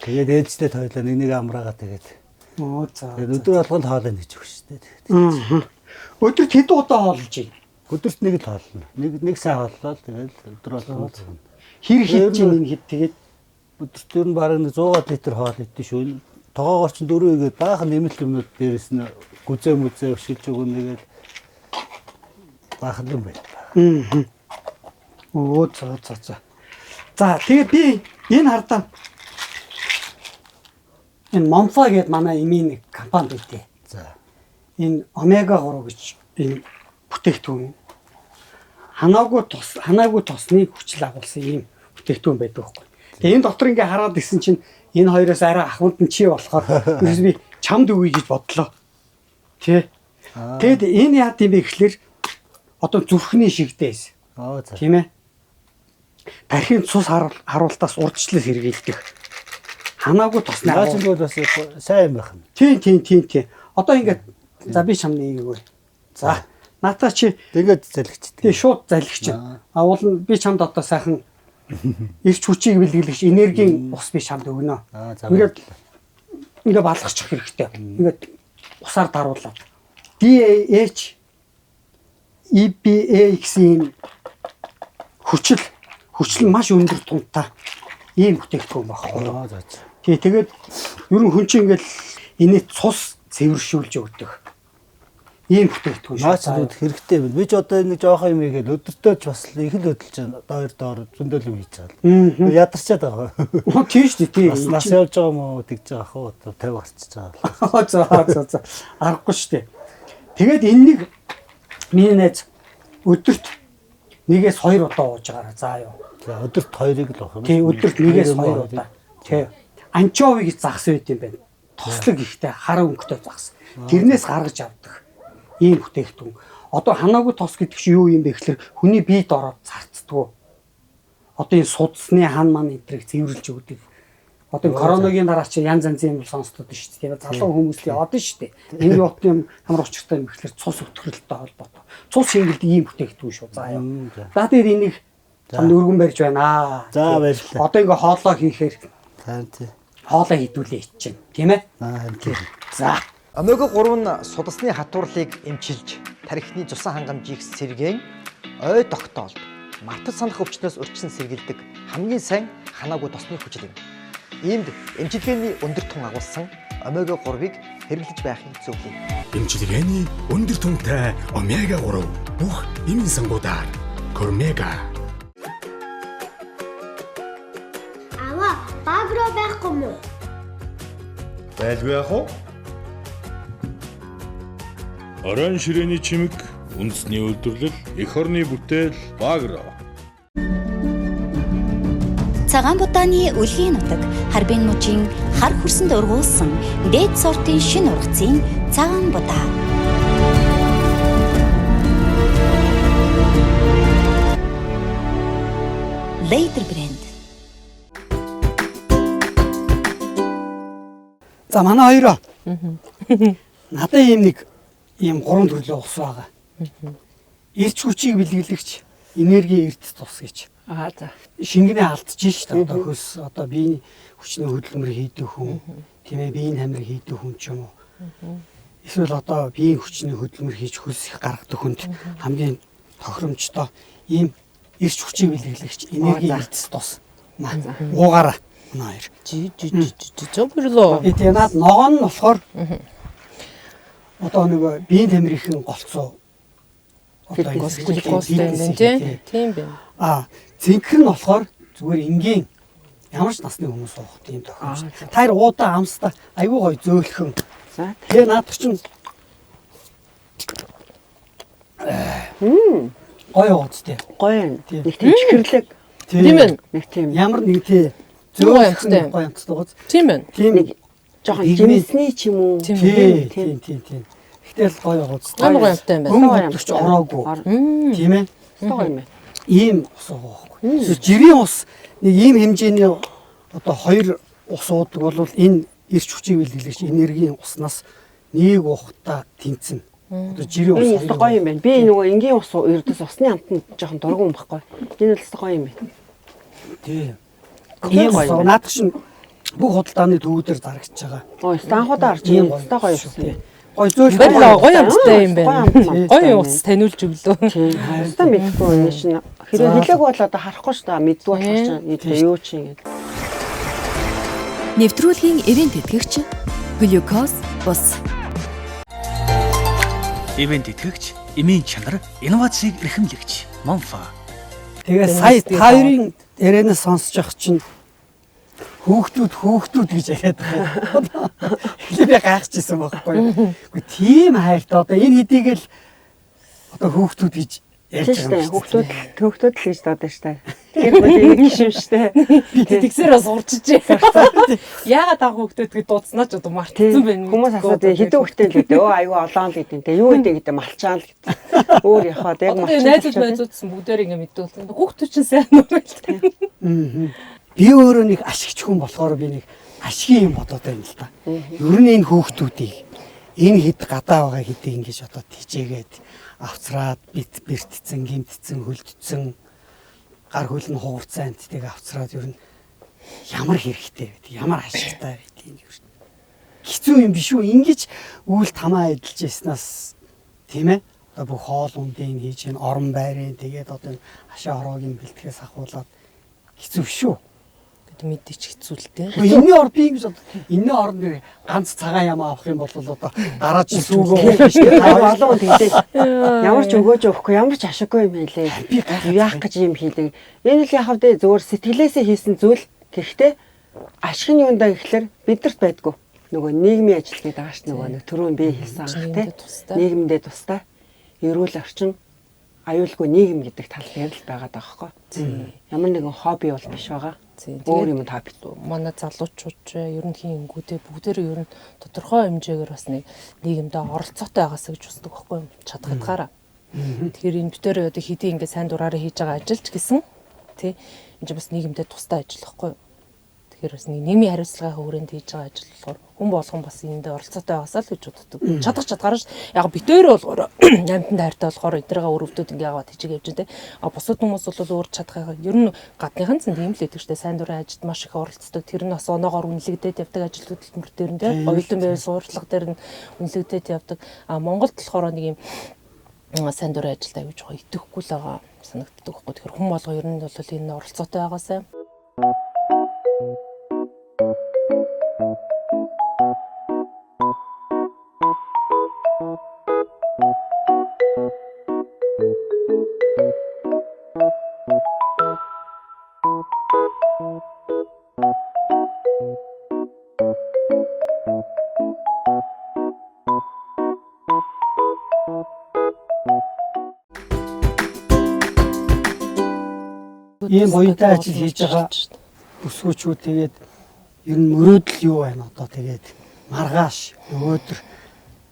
Тэгээд ээлжлээд хоёлаа нэг амраагаа тэгээд. За. Тэгээд өдөр болгонд хоолой нэж өгч шүү дээ. Өдөрт хэд удаа хоолж ийн? Өдөрт нэг л хоолно. Нэг сайн хооллоо тэгээд өдөр болгонд. Хэр хийж ийн хэд тэгээд өдөрт ер нь бараг 100 литр хоол идэх шүү. Тогоогоор ч 4 игээд баахан нэмэлт юмнууд дээрэс нь гүзээ мүзээ өшилж өгнөгээд баахан юм байна. За. За тэгээд би энэ хардаа энэ Момфа гэдэг манай эмийн нэг компани байдээ. За. Энэ омега 3 гэж энэ бүтээгдэхүүн ханаагүй тосны хүчил агуулсан ийм бүтээгдэхүүн байдаг байхгүй. Тэгээ энэ дотор ингээ хараад исэн чинь энэ хоёроос арай ахмад нь чи болохоор би чамд өгье гэж бодлоо. Тэ. Тэгэд энэ яа гэм бэ гэхлээр одоо зүрхний шигдээс. Тийм ээ. Тархийн цус харуултаас урдчлал хэрэгэлдэг. Ханаагүй тосны агуулгууд бас сайн юм байна. Тийм. Одоо ингээд за би чамд нээггүй. За. Наата чи тэгээд залгичтэй. Тэгээ шууд залгич. Уул нь би чамд одоо сайхан ирч хүчийг бэлгэлэгч энергийн ус би чамд өгнө. Ингээд балгачих хэрэгтэй. Ингээд усаар даруулаад. DHA EPA гэсэн хүчил маш өндөр тунтай ийм бүтээгдэхүүн багхгүй. Тэгээд ер нь хүн чинь ингээд энэт цус цэвэршүүлж өгдөг. Ийм бүтээгдэхүүн шүү. Наац хэрэгтэй байна. Би ч одоо нэг жоохон юм игээл өдөртөө ч бас их л хөдөлж байна. Доор зөндөл юм хийж байгаа. Ядарчаад байгаа. Тийм шүү дээ. Бас нас явж байгаа юм уу тэгж байгаа хөө 50 гарчиж байгаа. За. Аргагүй шүү дээ. Тэгээд энэ нэг миний найз өдөрт 1-2 удаа ууж байгаараа заа юу. За өдөрт 2-ыг л уух юм. Тийм өдөрт 1-2 удаа. Тийм. Анчовыг загас байт юм байна. Тослог ихтэй хар өнгөтэй загас. Тэрнээс гаргаж авдаг. Ийм бүтээгдэхүүн. Одоо ханаагүй тос гэдэг чинь юу юм бэ гэхээр хүний биед ороод зарцдаг. Одоо энэ судасны хан маань энтрийг цэвэрлж өгдөг. Одоо короногийн дараа чи янз янзын юм сонсдод шүү дээ. Залуу хүмүүс л яваад шүү дээ. Энэ юут юм ямар учиртай юм гэхээр цус өвтгөлтэй холбоотой. Цус шингэлдэг ийм бүтээгдэхүүн шүү. За яа. За тэгээд энийг чамд өргөн барьж байна. За баярлалаа. Одоо ингээ хоолоо хийхээр тийм. Хоолоо хийдүүлээ чинь, тийм ээ? За. Омега 3 нь судасны хатуурлыг эмчилж, тархины цусан хангамжийг сэргээн, ой тогтоолд, мартаж санах өвчнөөс урьдчилан сэргийлдэг хамгийн сайн ханаагүй тосны хүчил юм. Иймд эмчилгээний өндөр тун агуулсан омега 3-ыг хэрэглэж байхыг зөвлөе. Эмчилгээний өндөр тунтай омега 3 бүх эмийн сангуудаар Кормега. Аваа, багроо байхгүй мó? Байлгүй яах вэ? Орон ширээний чимэг, үндэсний үйлдвэрлэл, эх орны бүтээл, багро. Цагаан будааны үлгийн нутаг, харбин мужийн хар хүрсэнд ургуулсан дээд сортын шинэ ургацын цагаан будаа. Later брэнд. За манай хоёроо. Надад ийм гурван төрлөө ус байгаа. Эрч хүчийг бэлгэлэгч энерги эрдэс тус гэж. За. Шингэнээ алдчих шүү дээ. Одоо хөөс одоо биеийн хүчний хөдөлмөр хийдэг хүн, тийм ээ, биеийн тамир хийдэг хүн ч юм уу. Эсвэл одоо биеийн хүчний хөдөлмөр хийж хөлс их гаргадаг хүнд хамгийн тохиромжтой ийм эрч хүчийг бэлгэлэгч энерги эрдэс тус. Уугаараа манай хоёр. Зөвлөө. Тэгээд наад ногоон нь болохоор одоо нэг биеийн тамирын голцоо одоо глюкозтэй тийм байна. Зинхэр нь болохоор зүгээр энгийн ямар ч насны хүмүүс уух тийм тохиомж. Таар уудаа амстай айгүй гоё зөөлхөн. За. Тэгээ наад чинь гоё уудтай. Гоё. Нэг тийм чихэрлэг. Тийм ээ. Нэг тийм Ямар нэг тийм зөөлхөн гоё амттай ууц. Тийм ээ. Тийм нэг жоохон жимсний ч юм уу. Тийм. Гэтэл гоё уудтай. Амар гоё амттай юм байна. Өмч ороогүй. Тийм ээ. Гоё юм байна. Ийм ус уухгүй. Жирийн ус нэг ийм хэмжээний одоо 2 ус уудаг бол энэ эрч хүчийг бэлгэлэгч энергийн уснаас нэг уухта тэнцэн. Одоо жирийн ус гоё юм байна. Би нөгөө энгийн ус ердөөс усны амтанд жоохон дургу юм баггүй. Энэ л гоё юм байна. Тийм. Ийм ус наадах шин бүх худалдааны төвүүдээр зарагдж байгаа. Станхуудаар арч ийм устай гоё ус юм. Гоё зөөл гоё амттай юм байна. Гоё ус таниулж өглөө. Хаста мэдгүй юм шин. Хэрэг хэлээг бол одоо харахгүй шүү дээ. Мэдгүй болохоор юу чи гэдэг. Нэвтрүүлгийн ивент тэтгэгч глюкоз бус. Ивент тэтгэгч эмийн чанар инновацийг эрхэмлэгч Монфа. Тэгээ сая та хоёрын ярианаас сонсож явах чинь хөөхтүүд гэж яриад байгаа. Эхлээд би гайхажсэн байхгүй юу. Гэхдээ тийм хайртай одоо энэ хэдийг л одоо хөөхтүүд гэж ярьж байгаа юм. Хөөхтүүд л гэж додоо штэ. Тэр бол нэг гişм штэ. Би тэгсээр бас урчжээ. Яагаад таа хөөхтүүд гэж дуудснаа ч одоо мартсан байна. Хүмүүс асууад хэдэн хөөхтэй л гэдэг. Аюу олоон л гэдэг. Юу гэдэг гэдэг малчаан л гэдэг. Өөр яхаад яг малчаан. Найзуудсан бүгдээр ингэ мэддэг. Хөөхтүүд чинь сайн нүрэл тээ. Би өөрөө нэг ашигч хүн болохоор би нэг ашигын юм бодоод байна л да. Ер нь энэ хөөхтүүдийг энэ хэд гадаа байгаа хэдий ингэж одоо тийжээгээд авцраад бэртцэн, гимтцэн, хөлдцэн гар хөл нь хуурцсан амттайг авцраад ер нь ямар хэрэгтэй байд, ямар ашигтай байд энэ ер нь. Хэцүү юм биш үү? Ингэж үйл тамаа эдэлж яснаас тийм ээ. Одоо бүх хоол ундын хийж гэн орон байрын тэгээд одоо хашаа хороогийн бэлтгэхээс ахуулаад хэцүү биш үү? Мэдээч хэцүүлтэй. Энэний орд би ингэж энэ орд нэр ганц цагаан ямаа авах юм бол одоо дараа жил сүүгөө уух шүү дээ. Олон тэгдэг. Ямар ч өгөөж өгөхгүй, ямар ч ашиггүй юм хэлээ. Яах гэж юм хийдэг. Энэ л яхав дээ зөвөр сэтгэлээсээ хийсэн зүйл. Гэхдээ ашиг нь юундаа гэхэлэр бидэрт байдгүй. Нөгөө нийгмийн ажил гэдэг байгаа ш нөгөө түрүүн би хэлсэн байгаа тийм. Нийгэмдээ тустай. Эрүүл орчин аюулгүй нийгэм гэдэг тал дээр л байгаа даахгүй. Ямар нэгэн хобби бол биш байгаа. Өөр юм та бит. Манай залуучууд ерөнхийн ингүүдээ бүгдээр ер нь тодорхой хэмжээгээр бас нэг нийгэмдээ оролцоотой байгаасаа гэж үздэг байхгүй юм чадхатгаараа. Тэгэхээр энэ битээр одоо хэдий ингээд сайн дураараа хийж байгаа ажилч гэсэн тий энэ бас нийгэмдээ тустай ажил байхгүй юу. Тэгэхээр бас нэг нийгмийн хариуцлагын хүрээнд хийж байгаа ажил болохоор хүн болгон бас эндээ оролцоотой байгаасаа л гэж боддог. Чадах чадгаараа яг битээр болохоор амьтанд хайртай болохоор эдрээгээ өрөвдөд ингээ аваад хичээг явж дээ. А бусад хүмүүс бол өөр чадхаа ер нь гадныхан зэн тийм л байдаг штэ сайн дурын ажилд маш их оролцдог. Тэр нь бас оноогоор үнэлэгдээд явдаг ажил хөдөлмөр дээр нь тийм оюутан байр сурчлага дээр нь үнэлэгдээд явдаг. А Монголд болохоор нэг юм сайн дурын ажилд аяж байгаа итгэхгүй л байгаа санагддаг байхгүй. Тэгэхээр хүн болго ер нь бол энэ оролцоотой байгаасаа ийм буянтай ажил хийж байгаа бүсгүүчүүд тэгээд ер нь мөрөөдөл юу байна одоо тэгээд маргааш өгөөдөр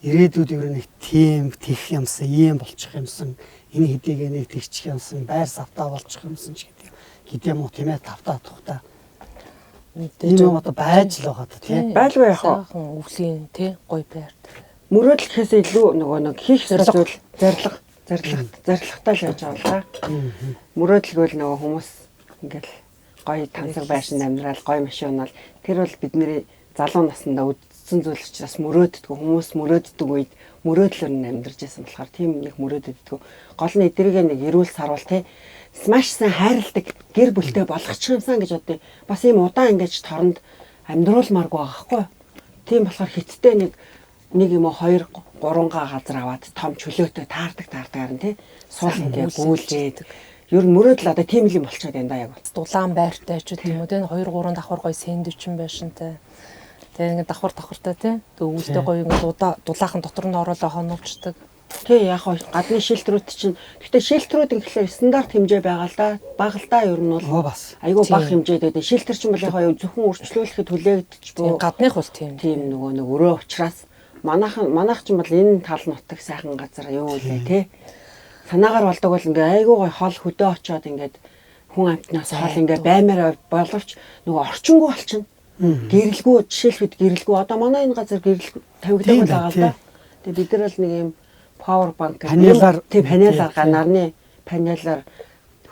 ирээдүйд ер нь нэг тийм тех юмсан ийм болчих юмсан энэ хэдийгээ нэг тэгчих юмсан байр савтаа болчих юмсан ч гэдэг гэдэг юм уу тийм ээ тавтаа тухта. Тийм одоо байж л байгаа тийм. Байлгүй яах вэ? Сайхан өвлийн тий гоё байр. Мөрөөдөл гэхээс илүү нөгөө нэг хийх зүйл зорилготой л яаж байгаа л да. Мөрөөдөлгүй л нөгөө хүмүүс ингээл гоё тансаг байшин амьдрал гоё машин унаал тэр бол бидний залуу наснда үдцсэн зүйл учраас мөрөөддөг хүмүүс мөрөөддөг үед мөрөөдлөөр нь амьдарч байсан болохоор тийм нэг мөрөөддөг. Гол нь эдрийг нэг эрүүл сарвал тий маш сайн хайрладаг гэр бүлтэй болгочих юмсан гэж бодъё. Бас ийм удаан ингэж торонд амьдруулмааргүй байгаа хгүй. Тийм болохоор хиттэй нэг юм уу 2 3 газар аваад том чөлөөтэй таардаг харин тий суул ингээ гүйлээд ер нь мөрөөдөл одоо тийм л юм болчиход байна да яг. Дулаан байртай ч гэдэм үү тий 2 3 давхар гоё сэндвичин байшинтай. Тэгээ ингээ давхартай тий. Тэгээ өвөлдөө гоё ингээ дулаахан дотор нь ороолоо хонуулцдаг. Тий яг гадны шилтрүүд чинь гэхдээ шилтрүүд ингээхээр стандарт хэмжээ байгаа л да. Бага л да ер нь бол бас айгүй бага хэмжээтэй дээ. Шилтер чинь бол яг зөвхөн өрчлүүлэхэд хүлээгдэж буй. Гадных бол тийм нөгөө нэг өрөө ухраас манайх ч юм бол энэ тал нутаг сайхан газар юу үлээ тий. Санаагаар болдог бол ингээ айгүй гой хол хөдөө очоод ингээд хүн амтнаас хол ингээ баймаар боловч нөгөө орчингүй болчихно. Гэрэлгүй жишээлбэл гэрэлгүй одоо манай энэ газар гэрэл тавигддаг байгаа л да. Тэгээ бид нар бол нэг юм power bank панелаар нарны панелаар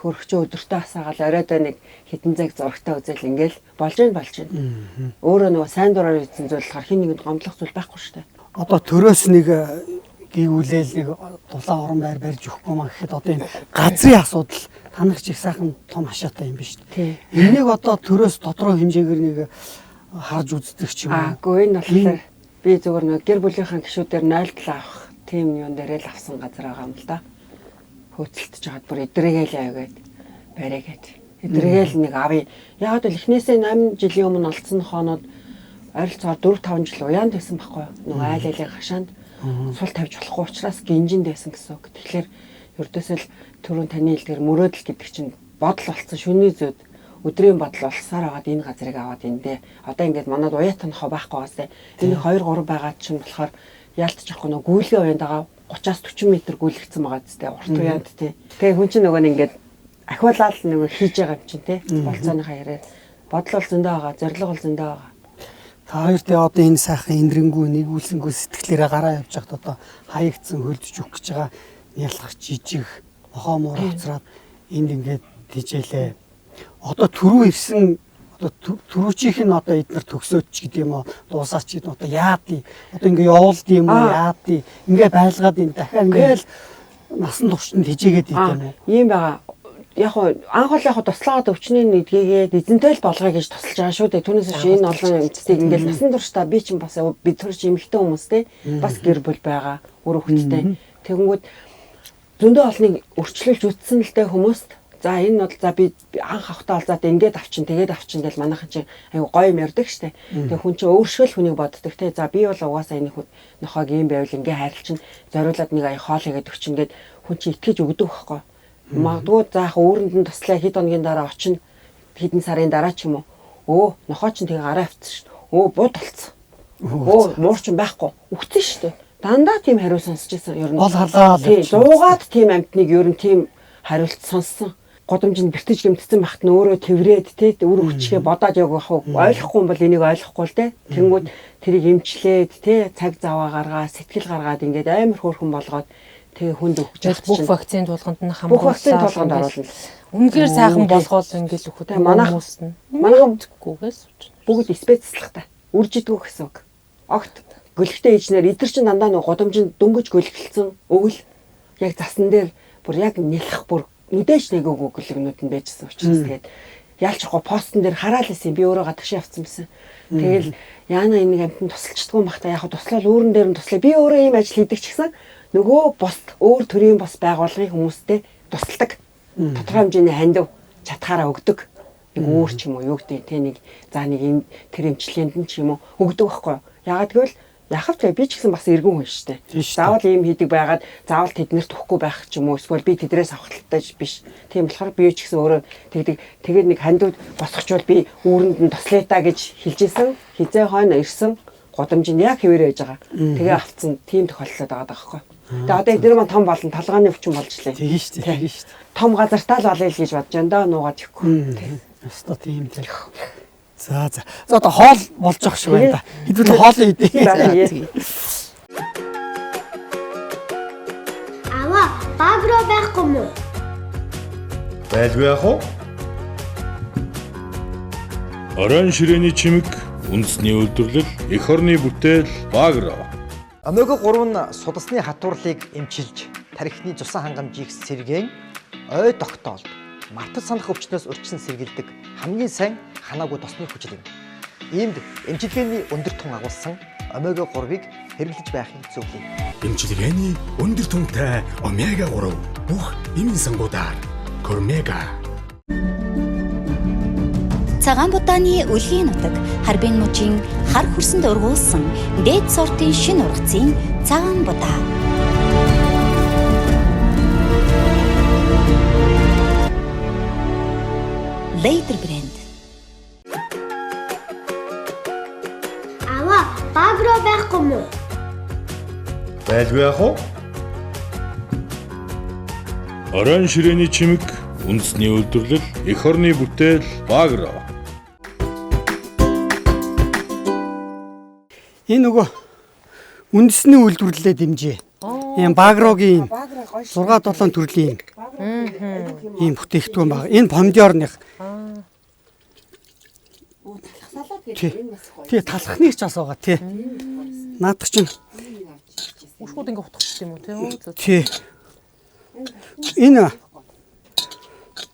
хөрөгчөө өдөртөө хасаагаал оройдоо нэг хэдэн цаг зурагтаа үзэл ингээл болж байна. Өөрөө нөгөө сайн дураар ийдсэн зүйл болохоор хин нэгэнд гомдлох зүйл байхгүй шүү дээ. Одоо төрөөс нэг гүйүүлэл нэг дулаан орон байр барьж өгөхгүй маа гэхэд одоо энэ газрын асуудал танах чих сайхан том хашаатай юм биш үү? Энийг одоо төрөөс тодорхой хэмжээгээр нэг харж үздэг ч юм уу. Үгүй энэ болохоор би зөвхөн нэг гэр бүлийнхэн гишүүдээр 0-7 авах тийм юм дээрээ л авсан газар байгаа юм л да. Хөөцөлтөж жаад бүр эдрэгээл авгээд бариагээд эдрэгээл нэг авъя. Яг л эхнээсээ 8 жилийн өмнө олцсон хоонод ойролцоогоор 4-5 жил уяанд байсан байхгүй юу? Нөгөө айл айлын хашаанд сул тавьж болохгүй учраас гинжинд байсан гэсэн үг. Тэгэхээр ердөөсөө л түрүүн таны хэлдгээр мөрөөдөл гэдэг чинь бодол болсон шүний зүйд өдрийн бодол болсаар байгаад энэ газрыг аваад эндээ одоо ингээд манад уяатан хоо байхгүй байгаасаа энэ 2-3 байгаа чинь болохоор яалтч авахгүй нөгөө гүйлгээ уянд байгаа 30-40 м гүйлгцэн байгаа зү урт уянд тий. Тэгээ хүн чинь нөгөө нь ингээд ахиулаад нөгөө хийж байгаа юм чинь тий. Болцооныхаа яриа бодол бол зөндөө байгаа, зориг бол зөндөө байгаа. Та хоёр тэ одоо энэ сайхан эндрэнгүү нэгүүлсэнгүү сэтгэлээрээ гараа явж хахад одоо хаягдсан хөлдөж өгөх гэж байгаа ялгах жижиг нохоо муур уцраад энд ингээд тижээлээ. Одоо түрүү ирсэн одоо түрүүчийнх нь одоо эднэр төгсөөд ч гэдэг юм уу дуусаач гэдэг одоо яадий одоо ингээ явуулд юм уу яадий ингээ байлгаад энэ дахиад ингээл насан туршид тижээгээд идэм үү ийм байгаа. Яг анх бол яг туслаад өвчний нэгдгээгээд эзэнтэй л болгоё гэж тусалж байгаа шүү дээ. Түүнээс чинь энэ олон эмчтийг ингээл насан туршдаа би чинь бас бид төрч эмэгтэй хүмүүс те бас гэр бүл байгаа өөр хүүхэдтэй. Тэгэнгүүт зөндөө олныг өрчлөлж үтсэн л дээ хүмүүст. За энэ бол за би анх авахтаа бол за ингээд авчин тэгээд авчин гэж манайхан чинь аюу гоё юм ярьдаг штэ. Тэгээ хүн чинь өөршөөл хүнийг боддог те. За би бол угаасаа энэ хүн нохоог ийм байвал ингээ хайрлчин зориулаад нэг ая хоол хийгээд өгчин гэд хүн чинь итгэж өгдөг байхгүй. Магадгүй заах өөрөнд нь туслаа хэд хоногийн дараа очино хэдэн сарын дараа ч юм уу нохоо чинь тэгээ гараа авчихсан шүү бууд болцсон муур чинь байхгүй үхсэн шүү дээ дандаа тийм хариу сонсч байсан ер нь бол халаа зуугаад тийм амтныг ер нь тийм хариулт сонссон годомжинд бэртэж гэмтсэн бахт нь өөрөө тэврээд те үр хүчгээ бодоод явах ойлгохгүй юм бол энийг ойлгохгүй л те тэнгүүд тэрийг эмчлээд те цаг заваа гаргаад сэтгэл гаргаад ингээд амар хөөрхөн болгоод тэгээ хүнд өгч бүх вакцинд тулганд нь хамруулсан оруулна. Үнэхээр сайхан болгоод ингээл өгөх. Манайхан гүгээс бүгд спецлахтай. Үржидгүү гэсэн үг. Огт гөлгтэй ижнэр эдгэр чин дандаа нэг годомжинд дөнгөж гөлгөлцсөн өвөл яг засан дээр бүр яг нэлэх бүр нүдэж нэгөөгүй гөлгнүүд нь байжсэн учраас тэгээд ялч яахгүй постн дээр хараалсан би өөрөө гадагш явцсан байсан. Тэгэл яана энийг амтнд тусалчдгүй махта яг туслал өөрөн дээр нь туслаа. Би өөрөө ийм ажил хийдэг ч гэсэн нөгөө бусд өөр төрлийн бас байгууллагын хүмүүстэй тусалдаг. Тодорхой хэмжээний хандив чатгаараа өгдөг. Нэг өөр ч юм уу юу гэдэг те нэг за нэг энэ тэр эмчилгээнд нь ч юм уу өгдөг байхгүй. Ягаад гэвэл яхав ч би ч гэсэн бас эргэн хүн шүү дээ. Заавал ийм хийдэг байгаад заавал тэднэрт өгөхгүй байх ч юм уу эсвэл би тэдрээс авах талтай биш. Тийм болохоор би ч гэсэн өөрөө тэгдэг тэгээд нэг хандив босгочвол би үүрэнд нь туслая та гэж хэлжсэн. Хизээ хойно ирсэн. Годомжинд яг хэвээр байж байгаа. Тэгээ авцсан тийм тохиолдол байгаа байхгүй. Тэгээ одоо эдгээр маань том болон толгойн өвчин болж лээ. Тийм шүү дээ. Тийм шүү дээ. Том газартаа л болъё л гэж бодож байна да нуугаад ихгүй. Өстой тийм дээ. За за. За одоо хоол болж ах шиг байна да. Хэдүүл хоолоо идэ. Аваа, баг руу байхгүй мүү? Байлгүй яах вэ? Орон ширээний чимэг, үндэсний үйлдвэрлэл, эх орны бүтээл, Багро. Омега 3 нь судасны хатуурлыг эмчилж, тархины цусан хангамжийг сэргээн, ой тогтоолд, мартаж санах өвчнөөс урьдчилан сэргийлдэг хамгийн сайн ханаагүй тосны хүчил юм. Иймд эмчилгээний өндөр тун агуулсан омега 3-ыг хэрэглэж байхыг зөвлөе. Эмчилгээний өндөр түнтэй омега 3 бүх эмийн сангуудаар Кормега. Цагаан будааны үлгийн нутаг Харбин мужийн хар хүрсэнд ургуулсан дээд сортын шинэ ургацын цагаан будаа. Later брэнд. Аваа, баг руу байхгүй мүү? Байлгүй яах вэ? Орон ширээний чимэг, үндэсний үйлдвэрлэл, эх орны бүтээл, Багро. Энэ нөгөө үндэсний үйлдвэрлэлээ дэмжээ. Ийм Багрогийн 6-7 төрлийн ийм бүтээгдэхүүн байна. Энэ помидорных. Тий, талхныг ч бас байгаа тий. Наадах чинь Ушгууд ингээ утгачих юм уу тий. тий. Энэ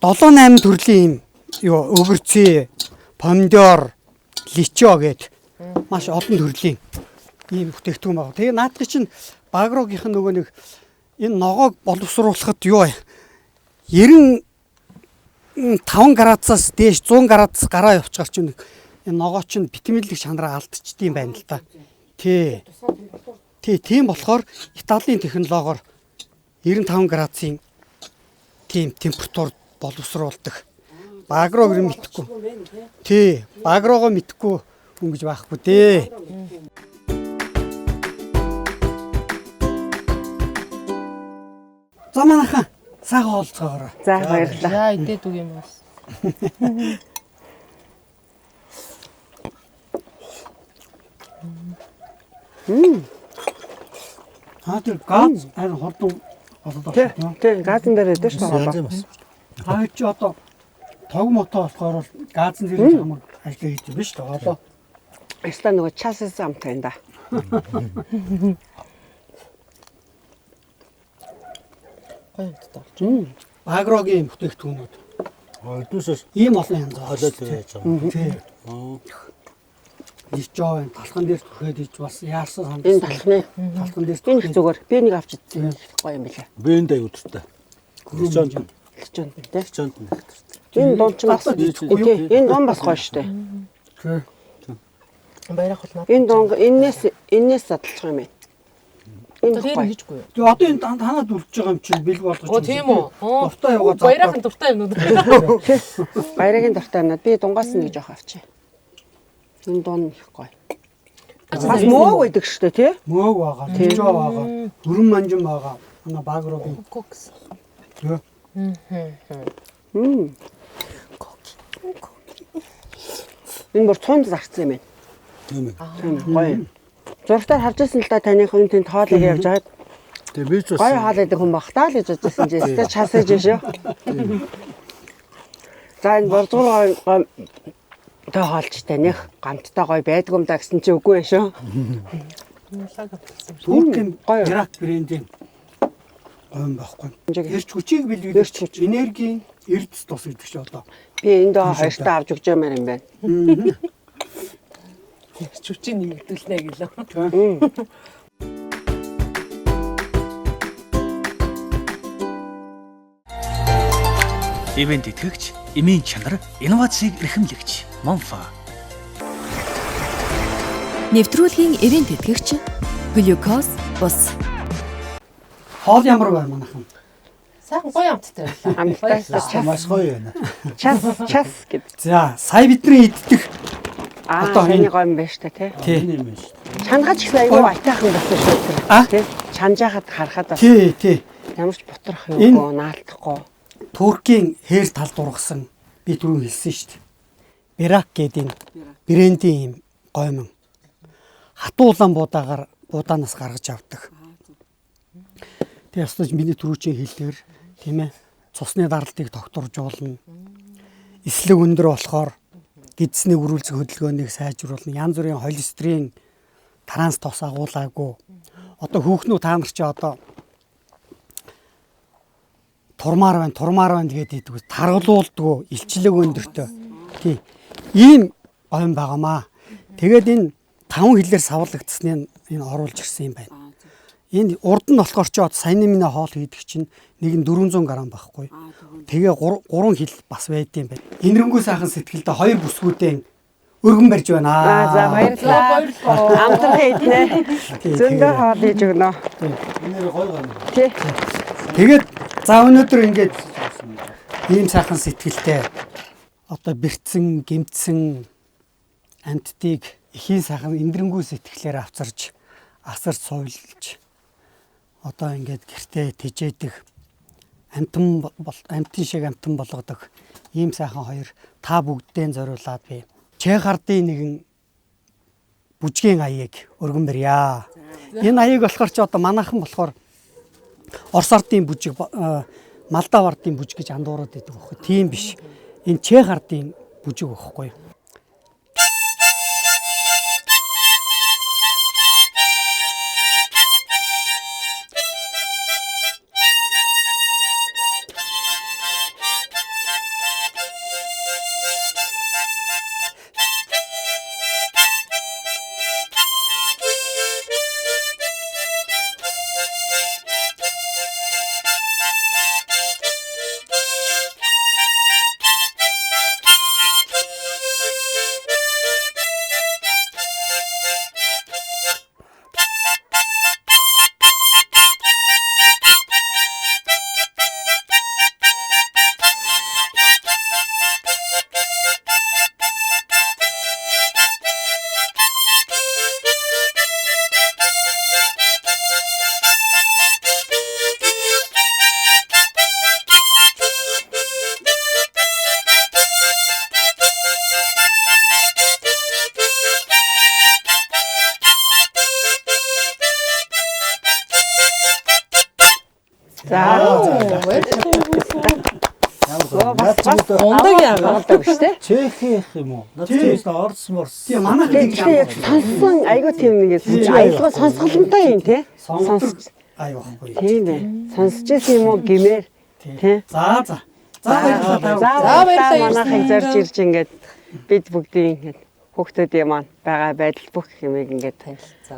7-8 төрлийн юу өвөрцөө, помидор, личо гэд маш олон төрлийн ийм бүтээгдэхүүн байна. Тэгээ наадах чинь Багрогийнх нь нөгөө нэг энэ ногоог боловсруулахад юу вэ? 95 градусаас дээш 100 градус гараа явчихар чинь энэ ногоо чинь битэмлэг чанараа алдчихдığım байна л да. Тий. Тийм болохоор Италийн технологиор 95 градусын тийм температур боловсруулдаг. Багрог мэдхгүй. Тий, Багрогоо мэдхгүй хүн гэж байхгүй дээ. За манайхан сайхан олцгоорой. За баярлалаа. Яа идээд үг юм бас. Тэр газ харин хурдан болоод байна. Тий, газан дээр өдөөш байгаа. Хаа чи одоо тог мотоо болохоор газан дээр хамаг ажиллаж хийж биш үү? Одоо Эста нөгөө часаас амтай энэ да. Багрогийн бүтээгдэхүүнүүд. Өдөөсөөс ийм олон янз олоод байж байгаа. Тий. Личоо талхан дээр түхэд иж бас яарсан Энэ талхны талхан дээр энэ их зүгээр. Би нэг авч идсэн. Гоё юм билээ. Бэнд аюуттай. Личонд тий. Личонд. Энэ дунд ч бас энэ дунд бас гоё штэ. Тий. Баярах болно. Энэ дунд энээс задлах юм байна. Энэ Тэр гоё. хийжгүй юу? Тэгээ одоо энэ танаад үлдэж байгаа юм чинь бэлг болгож. Оо тийм үү? Дуртай яваа заа. Баярахын дуртай юмнууд. Баярагийн дуртай юмнууд би дунгаас нэг жоох авчи. Энэ дунд их гоё. Бас мөөг байдаг штэ тий? Мөөг байгаа, личоо байгаа, хөрөн манжин байгаа. Манай Багрогийн. Кокс. Тий. Энэ бүр цунд зарцсан юм байна. Тийм ээ. Тийм гоё. Зургатаар харж байсан л да таних энэ тэнд хоолыг явж байгаад Тэгээ би ч бас гоё хоол идэх хүн багтаа л гэж бодсон чинь өстэй часаж шүү. За энэ бордгоор гоё тэ хоолч таних гамттай гоё байдг юм да гэсэн чи үгүй шүү. Туркийн гоё. Ирак брендийн гом байхгүй. Эрч хүчийг бэлгүүлж энергийн эрдэс тус гэдэг чи одоо. Би энд хоёртаа авч өгч юмар юм байна. Чүчийн нэмэгдүүлнэ гэлээ. Ивент итгэгч, эмийн чанар, инновацийг эрхэмлэгч Монфа. Нэвтрүүлгийн ивент итгэгч Глюкоз бус. Хоол ямар байна манайхан? Сайхан гоё амттай байлаа. Амттай маш гоё байна. час гэд. За, сая бидний иддэг Одоо энэ гоё юм байна штэ тий. тий. Энэ юм шүү. Чангач их аюу айтайхан болсон шүү дээ. Тий. чанжаахад харахад бас тий. ямар ч бутрах юугүй наалтахгүй. Туркийн хээр талд ургасан би түрүү хэлсэн шүү дээ. Берак гэдэг энэ брендийн юм гоймон хатуулан будаанаас гаргаж авдаг. Тэгээ ястаж миний түрүүчийн хэлдгэр тийм ээ цусны даралтыг тогтворжуулна. Эслэг өндөр болохоор гидсний үрүүлзэх хөдөлгөөнийг сайжруулна. Янз бүрийн холестерин транс тос агуулаагүй. Одоо хүүхнүүд та нар чи одоо турмаар байна гэдэг идэг. Таргалуулдгүй, илчлэг өндөртөө. Тийм. Ийм гойн байгаамаа. Тэгээд энэ 5 хилээр савлагдсны энэ оруулж ирсэн юм байна. Энэ урд нь болохоор ч саяны миний хоол хийдэг чинь нэг нь 400 г байхгүй. Тэгээ 3 хил бас байд юм байна. Энэрнгүү сайхан сэтгэлдээ 2 бүсгүүдээ өргөн барьж байна. За баярлалаа. Амтрах хийднэ. Зөндөө хоол хийж өгнө. Энэ гой гоо. Тий. Тэгээд за өнөөдөр ингээд ийм сайхан сэтгэлтэй одоо бэрцэн, гэмтсэн амьтдыг ихийн сайхан эндрэнгүү сэтгэлээр авчирж, асарч суйлж одоо ингээд гэртээ тэжээдэг амтан шиг амтан болгодог ийм сайхан хоёр та бүгддээ зориулаад би Чех ардын нэгэн бүжгийн аяыг өргөн барья. Энэ аяыг болохоор ч одоо манайхан болохоор Орос ардын бүжиг, Молдав ардын бүжиг гэж андуураад байдаг байхгүй. Тийм биш. Энэ Чех ардын бүжиг байхгүй. Ондаг яагаад шүү дээ. Чех юм уу? Надад Орос морс. Тийм манайх сонссон айгуу тийм нэг аялгаа сонсголонтой юм тий. сонсож аюухгүй. Тийм ээ. Сонсож ирсэн юм уу гэмээр тий. За баярлалаа. Манайхыг зорж ирж ингээд бид бүгдийн ингээд хүүхдүүдийн маань байгаа байдал бүх юмыг ингээд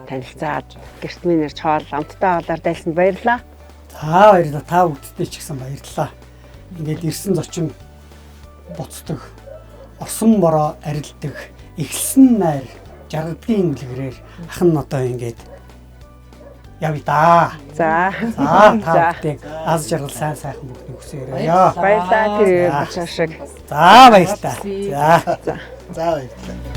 танилцаад гэрт минь нэрч хоол амттай хоолоор дайлсанд баярлалаа. За баярлалаа. Та бүгдтэй ч гэсэн баярлалаа. Ингээд ирсэн зочин буцдаг, орсон бороо арилдаг, эхэлсэн найр жаргадгийн үлгэрээр ах нь одоо ингээд явъя да. За та бүгдийг аз жаргал сайн сайхан бүгдийг хүсээрэй. Баярлалаа тэр бачаа шиг. За баярлалаа. За баярлалаа.